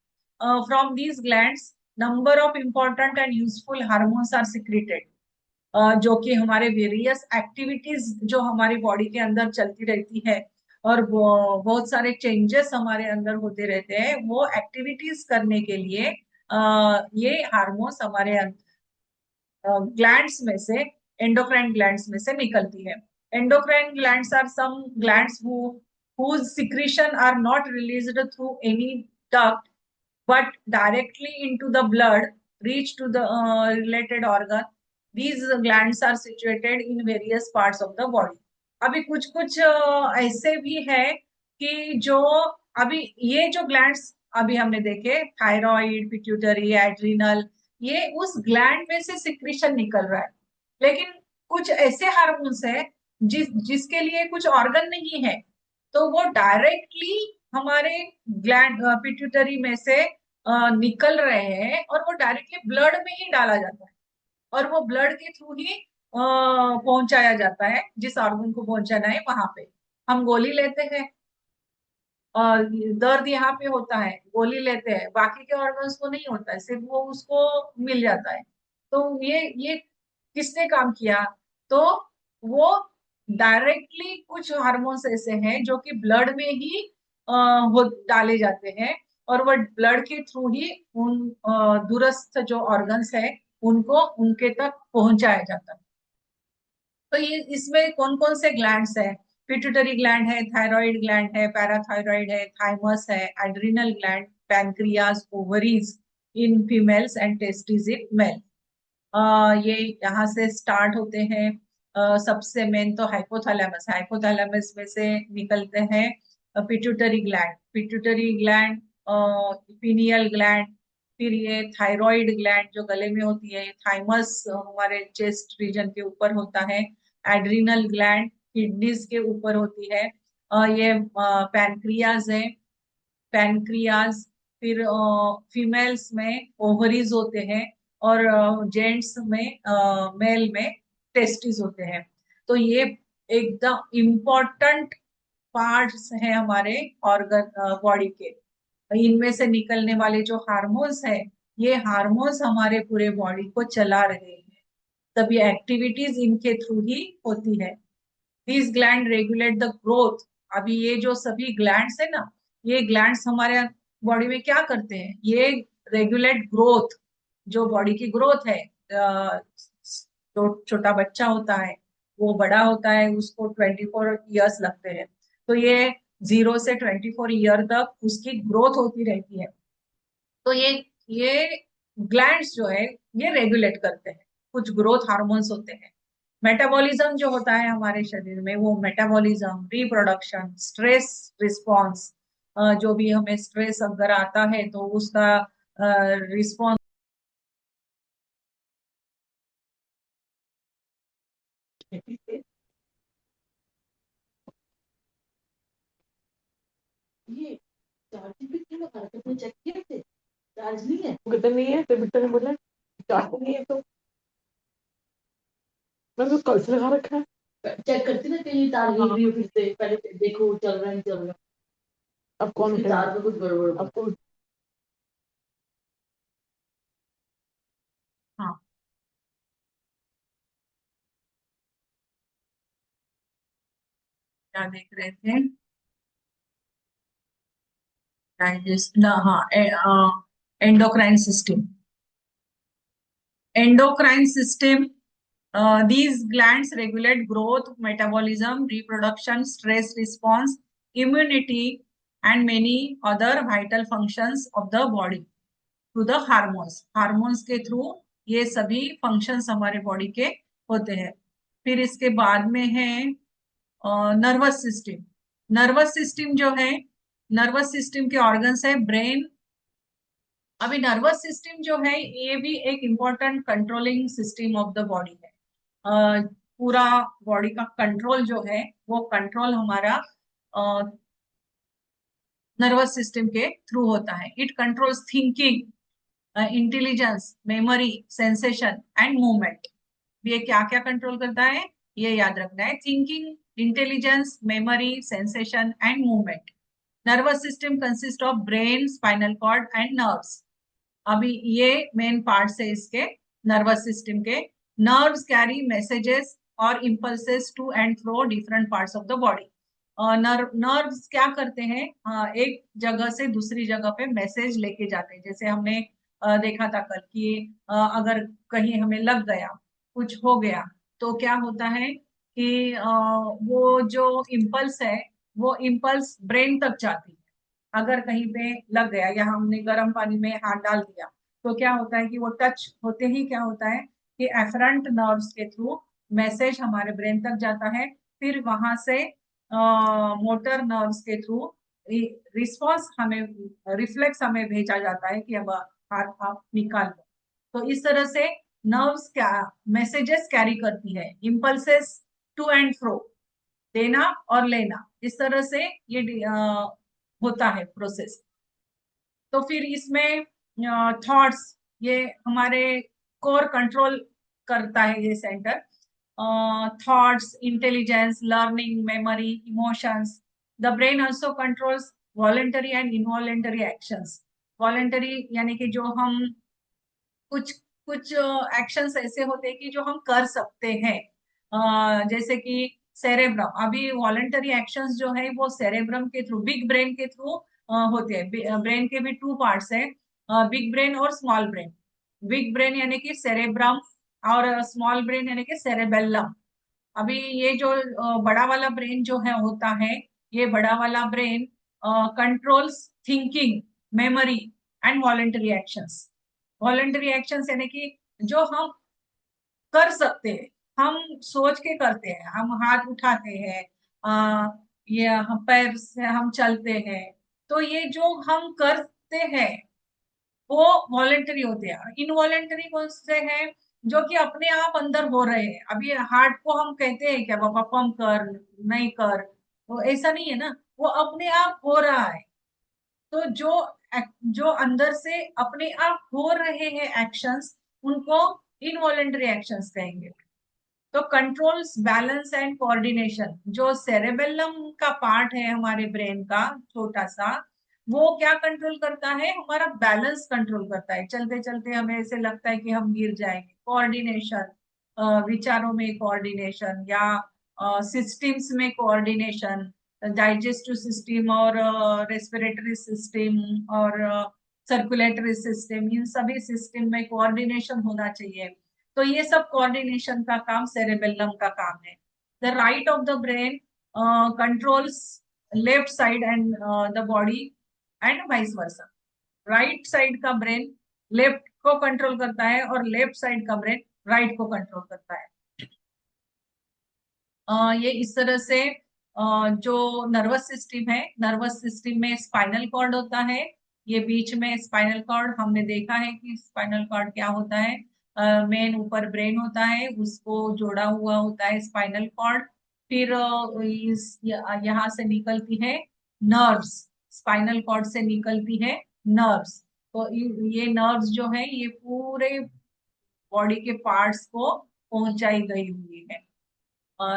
From these glands number of important and useful hormones are secreted, जो कि हमारे वेरियस एक्टिविटीज जो हमारी बॉडी के अंदर चलती रहती है, और बहुत सारे चेंजेस हमारे अंदर होते रहते हैं, वो एक्टिविटीज करने के लिए ये हार्मोन्स हमारे ग्लैंड्स में से, एंडोक्राइन ग्लैंड्स में से निकलती है। Endocrine glands are some glands whose secretion are not released through any duct but directly into the blood reach to the related organ. These glands are situated in various parts of the body. अभी कुछ कुछ ऐसे भी है कि जो, अभी ये जो ग्लैंड्स अभी हमने देखे, थायराइड, पिट्यूटरी, एड्रिनल, ये उस ग्लैंड में से सिक्रीशन निकल रहा है। लेकिन कुछ ऐसे हार्मोन्स है जिसके लिए कुछ ऑर्गन नहीं है, तो वो डायरेक्टली हमारे ग्लैंड, पिट्यूटरी में से निकल रहे हैं, और वो डायरेक्टली ब्लड में ही डाला जाता है, और वो ब्लड के थ्रू ही पहुंचाया जाता है जिस ऑर्गन को पहुंचाना है वहां पे। हम गोली लेते हैं, और दर्द यहाँ पे होता है, गोली लेते हैं, बाकी के ऑर्गन्स को नहीं होता है, सिर्फ वो उसको मिल जाता है। तो ये किसने काम किया? तो वो डायरेक्टली कुछ हार्मोन्स ऐसे हैं जो कि ब्लड में ही वो डाले जाते हैं, और वो ब्लड के थ्रू ही उन दूरस्थ जो ऑर्गन्स है उनको उनके तक पहुंचाया जाता है। तो ये इसमें कौन कौन से ग्लैंड्स है? पिट्यूटरी ग्लैंड है, थायराइड ग्लैंड है, पैराथायराइड है, थाइमस है, adrenal gland, pancreas, ovaries in females and testis in male. ये यहाँ से स्टार्ट होते हैं। सबसे मेन तो हाइपोथैलेमस, हाइपोथैलेमस में से निकलते हैं pituitary gland, pituitary gland, pineal gland, फिर ये थायराइड ग्लैंड जो गले में होती है, थाइमस हमारे चेस्ट रीजन के ऊपर होता है, एड्रिनल ग्लैंड किडनीज के ऊपर होती है, ये पैनक्रियाज है, पैनक्रियाज, फिर फीमेल्स में ओवरीज होते हैं, और जेंट्स में मेल में टेस्टिस होते हैं। तो ये एकदम इम्पोर्टेंट पार्ट्स हैं हमारे ऑर्गन बॉडी के। इनमें से निकलने वाले जो हार्मोन्स है, ये हार्मोन्स हमारे पूरे बॉडी को चला रहे हैं, तब ये एक्टिविटीज इनके थ्रू ही होती है। This gland regulate the growth. अभी ये जो सभी ग्लैंड्स है ना, ये ग्लैंड्स हमारे बॉडी में क्या करते हैं? ये रेगुलेट ग्रोथ, जो बॉडी की ग्रोथ है। जो छोटा बच्चा होता है वो बड़ा होता है, उसको 24 ईयर्स लगते हैं, तो ये 0 से 24 ईयर तक उसकी ग्रोथ होती रहती है। तो ये ग्लैंड्स जो है ये रेगुलेट करते हैं, कुछ ग्रोथ हार्मोन्स होते हैं। मेटाबॉलिज्म जो होता है हमारे शरीर में, वो मेटाबॉलिज्म, रिप्रोडक्शन, स्ट्रेस रिस्पॉन्स, जो भी हमें स्ट्रेस अगर आता है तो उसका रिस्पॉन्स। ये चार्जिंग पे क्यों लगा रखा है? तुमने चेक किया थे? चार्ज नहीं है, कहते नहीं है, फिर बिट्टू ने बोला चार्ज नहीं है, तो मैंने तो कल से लगा रखा है। चेक करती ना कहीं तार गिर रही हो, फिर से पहले देखो चल रहा है नहीं चल रहा। अब कौन उठेगा? तार में कुछ गड़बड़, अब कौन? हाँ, क्या देख रहे थे? डाइजेस्ट ना, हाँ, endocrine system, endocrine system. These glands regulate growth, metabolism, reproduction, stress response, immunity, and many other vital functions of the body through the hormones. Hormones के थ्रू ये सभी functions हमारे बॉडी के होते हैं। फिर इसके बाद में है नर्वस सिस्टम। नर्वस सिस्टम जो है, नर्वस सिस्टम के ऑर्गन्स है ब्रेन। अभी नर्वस सिस्टम जो है ये भी एक important controlling system of the body है। पूरा बॉडी का कंट्रोल जो है वो कंट्रोल हमारा नर्वस सिस्टम के थ्रू होता है। It controls thinking, intelligence, memory, sensation and movement. ये क्या क्या कंट्रोल करता है, ये याद रखना है। Thinking, intelligence, memory, sensation and movement. Nervous system consist of brain, spinal cord and nerves. अभी ये मेन पार्ट्स है इसके नर्वस सिस्टम के। नर्व्स कैरी मैसेजेस और impulses to and fro different parts of the body. Nerves क्या करते हैं, एक जगह से दूसरी जगह पे मैसेज लेके जाते हैं। जैसे हमने देखा था कल कि अगर कहीं हमें लग गया, कुछ हो गया, तो क्या होता है कि वो जो इम्पल्स है वो इम्पल्स ब्रेन तक जाती है। अगर कहीं पे लग गया या हमने गर्म पानी में हाथ डाल दिया, तो क्या होता है कि वो टच होते ही क्या होता है कि एफरेंट नर्व्स के थ्रू मैसेज हमारे ब्रेन तक जाता है। फिर वहां से मोटर नर्व्स के थ्रू रिस्पॉन्स हमें, रिफ्लेक्स हमें भेजा जाता है कि अब हाथ आप निकाल लो। तो इस तरह से नर्व्स क्या मैसेजेस कैरी करती है, इम्पल्सेस टू एंड फ्रो, देना और लेना, इस तरह से ये होता है प्रोसेस। तो फिर इसमें थॉट्स, ये हमारे कोर कंट्रोल करता है ये centre. Thoughts, intelligence, learning, memory, emotions. The brain also controls voluntary and involuntary actions. Voluntary यानी कि जो हम कुछ कुछ एक्शंस ऐसे होते हैं कि जो हम कर सकते हैं, जैसे कि सेरेब्रम। अभी वॉलेंटरी एक्शंस जो है वो सेरेब्रम के थ्रू, बिग ब्रेन के थ्रू होते हैं। ब्रेन के भी टू पार्ट्स है, बिग ब्रेन और स्मॉल ब्रेन। बिग ब्रेन यानी कि सेरेब्रम, और स्मॉल ब्रेन यानी कि सेरेबेलम। अभी ये जो बड़ा वाला ब्रेन जो है होता है, ये बड़ा वाला brain controls thinking, memory and voluntary actions. Voluntary actions यानी कि जो हम कर सकते हैं, हम सोच के करते हैं, हम हाथ उठाते हैं, ये हम पैर से हम चलते हैं। तो ये जो हम करते हैं वो वॉलेंटरी होते हैं। इनवॉलेंटरी कौन से हैं? जो कि अपने आप अंदर हो रहे हैं। अभी हार्ट को हम कहते हैं क्या बाबा पंप कर, नहीं कर, तो ऐसा नहीं है ना, वो अपने आप हो रहा है। तो जो अंदर से अपने आप हो रहे हैं एक्शंस, उनको इनवॉलेंटरी एक्शंस कहेंगे। तो कंट्रोल्स बैलेंस एंड कोऑर्डिनेशन, जो सेरेबेलम का पार्ट है हमारे ब्रेन का छोटा सा, वो क्या कंट्रोल करता है? हमारा बैलेंस कंट्रोल करता है। चलते चलते हमें ऐसे लगता है कि हम गिर जाएंगे। कोऑर्डिनेशन, विचारों में कोऑर्डिनेशन, या सिस्टम्स में कोऑर्डिनेशन, डाइजेस्टिव सिस्टम और रेस्पिरेटरी सिस्टम और सर्कुलेटरी सिस्टम, इन सभी सिस्टम में कोऑर्डिनेशन होना चाहिए। तो ये सब कोऑर्डिनेशन का काम सेरेबेलम का काम है। The right of the brain controls left side and the body and vice versa. Right side का ब्रेन लेफ्ट को कंट्रोल करता है और लेफ्ट साइड का ब्रेन राइट को कंट्रोल करता है। ये इस तरह से जो नर्वस सिस्टम है, नर्वस सिस्टम में स्पाइनल कॉर्ड होता है। ये बीच में स्पाइनल कॉर्ड, हमने देखा है कि स्पाइनल कॉर्ड क्या होता है। मेन ऊपर ब्रेन होता है, उसको जोड़ा हुआ होता है स्पाइनल कॉर्ड। फिर यहाँ से निकलती है नर्व्स, स्पाइनल कॉर्ड से निकलती है नर्व्स। तो ये नर्व्स जो है ये पूरे बॉडी के पार्ट्स को पहुंचाई गई हुई है।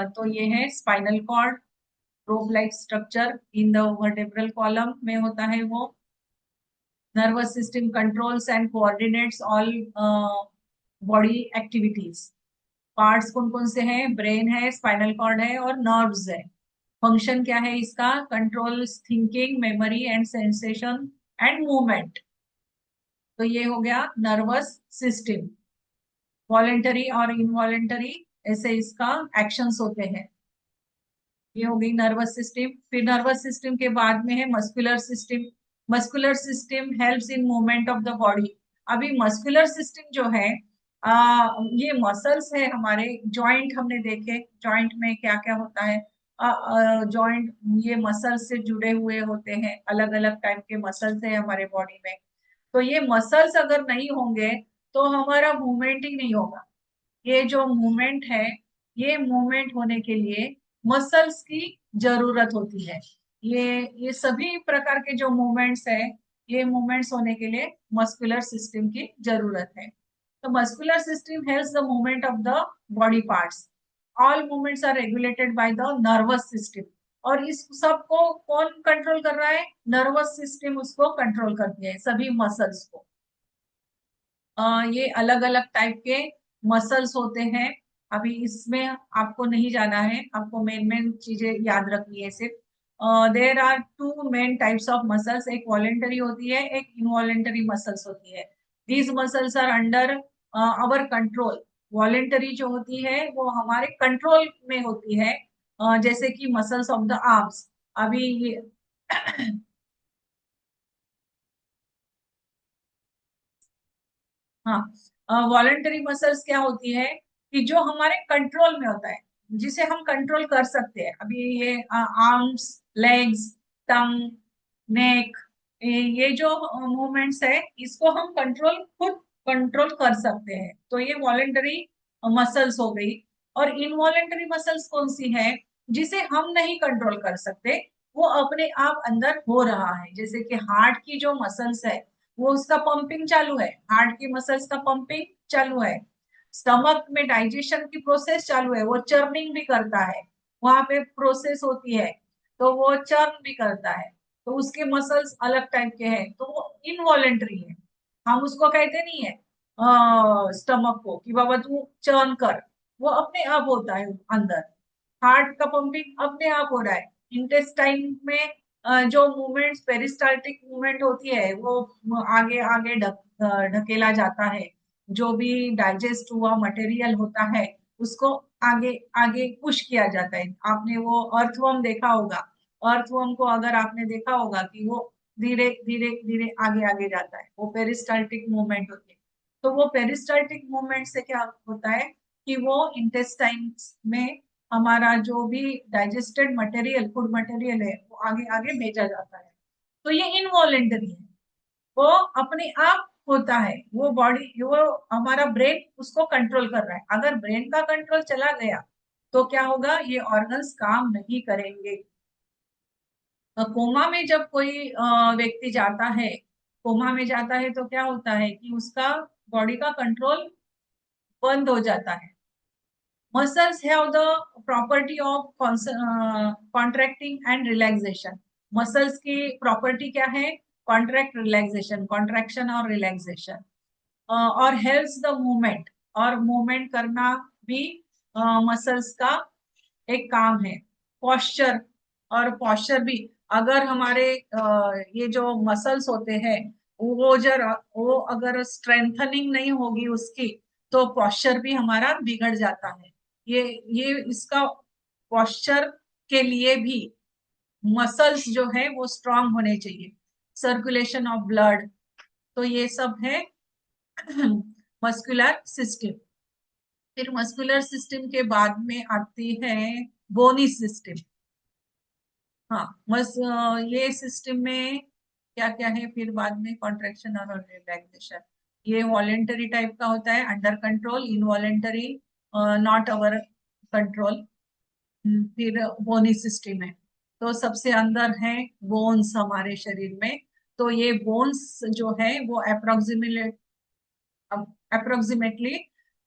तो ये है spinal cord, rope like structure in the vertebral column में होता है वो। Nervous system controls and coordinates all body activities. Parts कौन कौन से हैं? ब्रेन है, स्पाइनल कॉर्ड है और नर्व्स है। फंक्शन क्या है इसका? Controls thinking, memory and sensation and movement. तो ये हो गया नर्वस सिस्टम। वॉलेंटरी और इनवॉलेंटरी ऐसे इसका एक्शंस होते हैं। ये हो गई नर्वस सिस्टम। फिर नर्वस सिस्टम के बाद में है muscular system. Muscular system helps in movement of the body. अभी मस्कुलर सिस्टम जो है, ये मसल्स है हमारे। जॉइंट हमने देखे, जॉइंट में क्या क्या होता है। जॉइंट ये मसल्स से जुड़े हुए होते हैं, अलग अलग टाइप के मसल्स है हमारे बॉडी में। तो ये मसल्स अगर नहीं होंगे तो हमारा मूवमेंट ही नहीं होगा। ये जो मूवमेंट है, ये मूवमेंट होने के लिए मसल्स की जरूरत होती है। ये सभी प्रकार के जो मूवमेंट्स है, ये मूवमेंट्स होने के लिए मस्कुलर सिस्टम की जरूरत है। तो muscular system helps the movement of the body parts. All movements are regulated by the nervous system. और इस सबको कौन कंट्रोल कर रहा है? नर्वस सिस्टम उसको कंट्रोल करती है, सभी मसल्स को। ये अलग अलग टाइप के मसल्स होते हैं। अभी इसमें आपको नहीं जाना है, आपको मेन मेन चीजें याद रखनी है सिर्फ। There are two main types of muscles, एक वॉलेंटरी होती है, एक इनवॉलेंटरी मसल्स होती है। These muscles are under our control. Voluntary जो होती है वो हमारे कंट्रोल में होती है, जैसे कि मसल्स ऑफ द आर्म्स। अभी ये हाँ, वॉलेंटरी मसल्स क्या होती है कि जो हमारे कंट्रोल में होता है, जिसे हम कंट्रोल कर सकते हैं। अभी ये आर्म्स, लेग्स, टंग, नेक, ये जो मूवमेंट्स है इसको हम खुद कंट्रोल कर सकते हैं। तो ये वॉलेंटरी मसल्स हो गई। और इनवॉलेंटरी मसल्स कौन सी है? जिसे हम नहीं कंट्रोल कर सकते, वो अपने आप अंदर हो रहा है। जैसे कि हार्ट की जो मसल्स है, वो उसका पंपिंग चालू है, हार्ट की मसल्स का पंपिंग चालू है। स्टमक में डाइजेशन की प्रोसेस चालू है, वो चर्निंग भी करता है, वहां पे प्रोसेस होती है, तो वो चर्न भी करता है। तो उसके मसल्स अलग टाइप के हैं, तो वो इनवॉलेंट्री है। हम उसको कहते नहीं है स्टमक को कि बाबा तू चर्न कर, वो अपने आप होता है अंदर। हार्ट का पंपिंग अपने आप हो रहा है। इंटेस्टाइन में जो मूवमेंट्स, पेरिस्टाल्टिक मूवमेंट होती है, वो आगे आगे ढकेला जाता है। जो भी डाइजेस्ट हुआ मटेरियल होता है उसको आगे आगे पुश किया जाता है। आपने वो अर्थवर्म देखा होगा, अर्थवर्म को अगर आपने देखा होगा कि वो धीरे धीरे धीरे आगे आगे जाता है, वो पेरिस्टाल्टिक मूवमेंट होती है। तो वो पेरिस्टाल्टिक मूवमेंट से क्या होता है कि वो इंटेस्टाइन में हमारा जो भी डाइजेस्टेड मटेरियल, फूड मटेरियल है, वो आगे आगे भेजा जाता है। तो ये इनवॉलेंटरी है, वो अपने आप होता है। वो बॉडी, वो हमारा ब्रेन उसको कंट्रोल कर रहा है। अगर ब्रेन का कंट्रोल चला गया तो क्या होगा, ये ऑर्गन्स काम नहीं करेंगे। कोमा में जब कोई व्यक्ति जाता है, कोमा में जाता है तो क्या होता है कि उसका बॉडी का कंट्रोल बंद हो जाता है। Muscles have the property of contracting and relaxation. Muscles की property क्या है? Contract, relaxation, contraction और relaxation. और helps the movement, और movement करना भी muscles का एक काम है। Posture, और posture भी, अगर हमारे ये जो मसल्स होते हैं वो जरा, वो अगर स्ट्रेंथनिंग नहीं होगी उसकी, तो posture भी हमारा बिगड़ जाता है। ये इसका पोस्चर के लिए भी मसल्स जो है वो स्ट्रांग होने चाहिए। सर्कुलेशन ऑफ ब्लड, तो ये सब है मस्कुलर सिस्टम। फिर मस्कुलर सिस्टम के बाद में आती है बोनी सिस्टम। हाँ, ये सिस्टम में क्या क्या है, फिर बाद में कॉन्ट्रेक्शन और रिलैक्सेशन। ये वॉलेंटरी टाइप का होता है, under control, involuntary, not our control. फिर बोनी सिस्टम है। तो सबसे अंदर है बोन्स हमारे शरीर में। तो ये बोन्स जो है वो अप्रोक्सीमेटली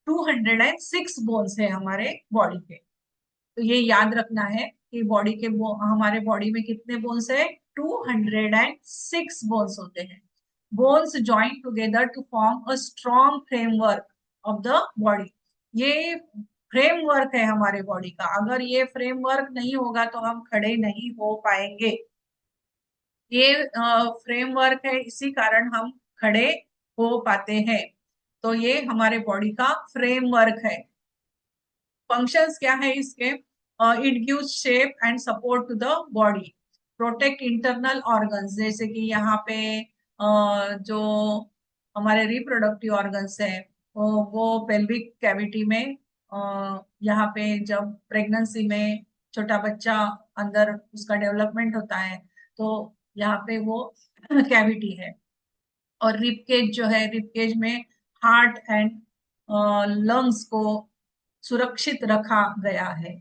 206 बोन्स है हमारे बॉडी के। तो ये याद रखना है कि हमारे बॉडी में कितने बोन्स है, 206 बोन्स होते हैं। Bones join together to form a strong framework of the body. ये फ्रेमवर्क है हमारे बॉडी का। अगर ये फ्रेमवर्क नहीं होगा तो हम खड़े नहीं हो पाएंगे। ये फ्रेमवर्क है, इसी कारण हम खड़े हो पाते हैं। तो ये हमारे बॉडी का फ्रेमवर्क है। फंक्शंस क्या है इसके? It gives shape and support to the body, protect internal organs, जैसे कि यहाँ पे जो हमारे रिप्रोडक्टिव ऑर्गन्स है, वो पेल्विक कैविटी में, यहाँ पे जब प्रेगनेंसी में छोटा बच्चा अंदर उसका डेवलपमेंट होता है, तो यहाँ पे वो कैविटी है। और रिपकेज जो है, रिपकेज में हार्ट एंड लंग्स को सुरक्षित रखा गया है।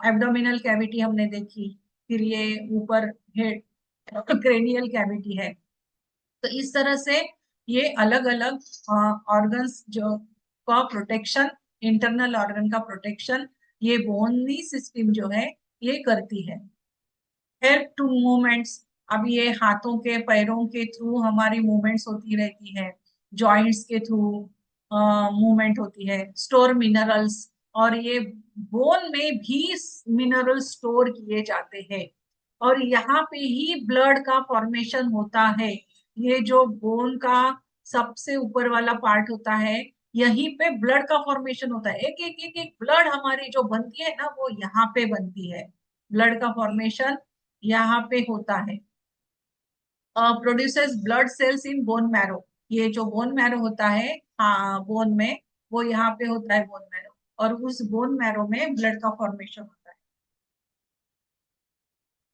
एब्डोमिनल कैविटी हमने देखी, फिर ये ऊपर हेड क्रेनियल कैविटी है। तो इस तरह से ये अलग अलग ऑर्गन्स जो का प्रोटेक्शन, इंटरनल ऑर्गन का प्रोटेक्शन, ये बोनी सिस्टम जो है ये करती है। हेल्प टू मूवमेंट्स, अब ये हाथों के पैरों के थ्रू हमारी मूवमेंट्स होती रहती है, जॉइंट्स के थ्रू मूवमेंट होती है। स्टोर मिनरल्स, और ये बोन में भी मिनरल स्टोर किए जाते हैं, और यहाँ पे ही ब्लड का फॉर्मेशन होता है। ये जो बोन का सबसे ऊपर वाला पार्ट होता है, यहीं पे ब्लड का फॉर्मेशन होता है। एक एक एक एक ब्लड हमारी जो बनती है ना, वो यहाँ पे बनती है। ब्लड का फॉर्मेशन यहाँ पे होता है। Produces blood cells in bone marrow, ये जो बोन मैरो होता है, हाँ बोन में, वो यहाँ पे होता है बोन मैरो, और उस बोन मैरो में ब्लड का फॉर्मेशन होता है।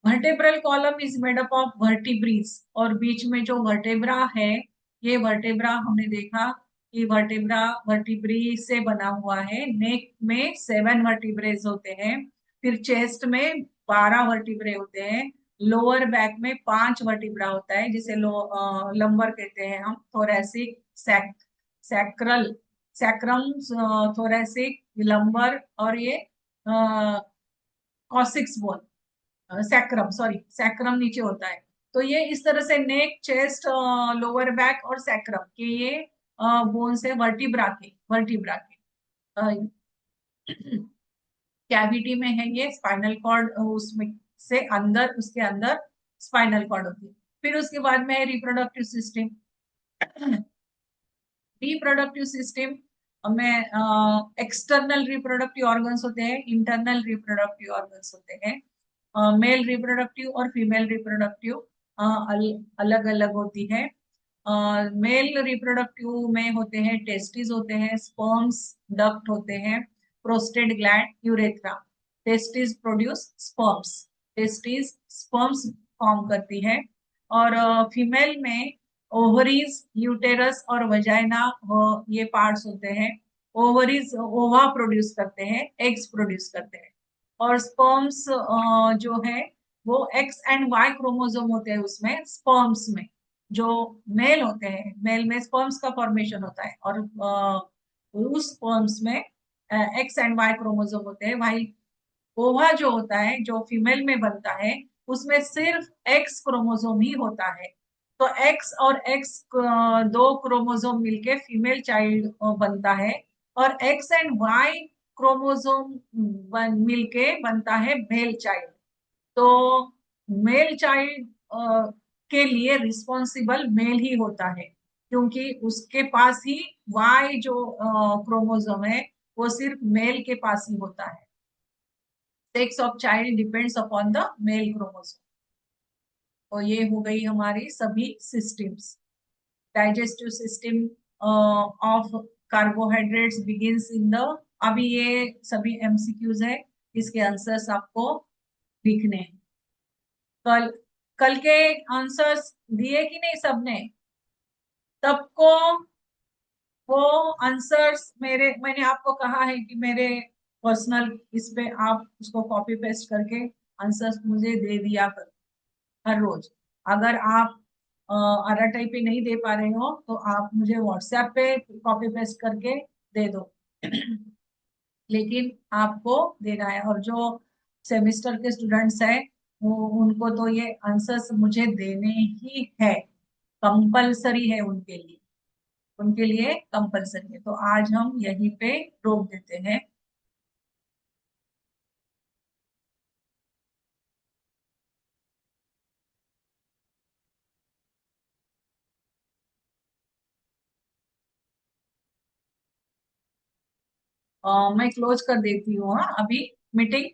Vertebral column is made up of vertebrae, और बीच में जो वर्टेब्रा है, ये वर्टेब्रा हमने देखा कि वर्टेब्रा वर्टिब्री से बना हुआ है। नेक में 7 वर्टिब्रेज होते हैं, फिर चेस्ट में 12 वर्टिब्रे होते हैं, लोअर बैक में 5 वर्टिब्रा होता है, जिसे लंबर कहते हैं हम। Thoracic, sacral, sacrum, thoracic, lumbar, और ये cos x bone. Sacrum, sorry sacrum नीचे होता है। तो ये इस तरह से नेक, चेस्ट, लोअर बैक और सैक्रम के ये बोन्स है वर्टिब्रा के कैविटी में है ये स्पाइनल कॉर्ड, उसमें से अंदर, उसके अंदर स्पाइनल कॉर्ड होती है। फिर उसके बाद में है रिप्रोडक्टिव सिस्टम। रिप्रोडक्टिव सिस्टम में एक्सटर्नल रिप्रोडक्टिव ऑर्गन्स होते हैं, इंटरनल रिप्रोडक्टिव ऑर्गन्स होते हैं। मेल रिप्रोडक्टिव और फीमेल रिप्रोडक्टिव अलग अलग होती है। मेल रिप्रोडक्टिव में होते हैं टेस्टिस होते हैं, स्पर्म्स, डक्ट होते हैं, prostate gland, urethra. Testis produce sperms, testis sperms form करती है। और फीमेल में ओवरीज, यूटेरस और वजाइना, ये पार्ट्स होते हैं। ओवरीज ओवा प्रोड्यूस करते हैं, एग्स प्रोड्यूस करते हैं। और स्पर्म्स जो है वो एक्स एंड वाई क्रोमोसोम होते हैं उसमें, स्पर्म्स में। जो मेल होते हैं, मेल में स्पर्म्स का फॉर्मेशन होता है, और उस स्पर्म्स में एक्स एंड वाई क्रोमोसोम होते हैं। भाई ओवा जो होता है, जो फीमेल में बनता है, उसमें सिर्फ एक्स क्रोमोसोम ही होता है। तो एक्स और एक्स, दो क्रोमोसोम मिलके फीमेल चाइल्ड बनता है। और एक्स एंड वाई क्रोमोसोम मिलके बनता है मेल चाइल्ड। तो मेल चाइल्ड के लिए रिस्पॉन्सिबल मेल ही होता है, क्योंकि उसके पास ही वाई जो क्रोमोसोम है वो सिर्फ मेल के पास ही होता है। Sex of child depends upon the male chromosome. तो ये हो गई हमारी सभी systems. Digestive system of carbohydrates begins in the, अभी ये सभी एमसीक्यूज है, इसके आंसर्स आपको लिखने हैं। कल कल के आंसर्स दिए कि नहीं सबने? सबको वो आंसर्स मेरे, मैंने आपको कहा है कि मेरे पर्सनल इस पे आप उसको कॉपी पेस्ट करके आंसर्स मुझे दे दिया करो हर रोज। अगर आप अराटाई पे नहीं दे पा रहे हो तो आप मुझे व्हाट्सएप पे कॉपी पेस्ट करके दे दो लेकिन आपको देना है। और जो सेमिस्टर के स्टूडेंट्स हैं वो, उनको तो ये आंसर्स मुझे देने ही है, कंपलसरी है उनके लिए, उनके लिए कंपलसरी है। तो आज हम यहीं पे रोक देते हैं। मैं क्लोज कर देती हूँ, हाँ, अभी मीटिंग।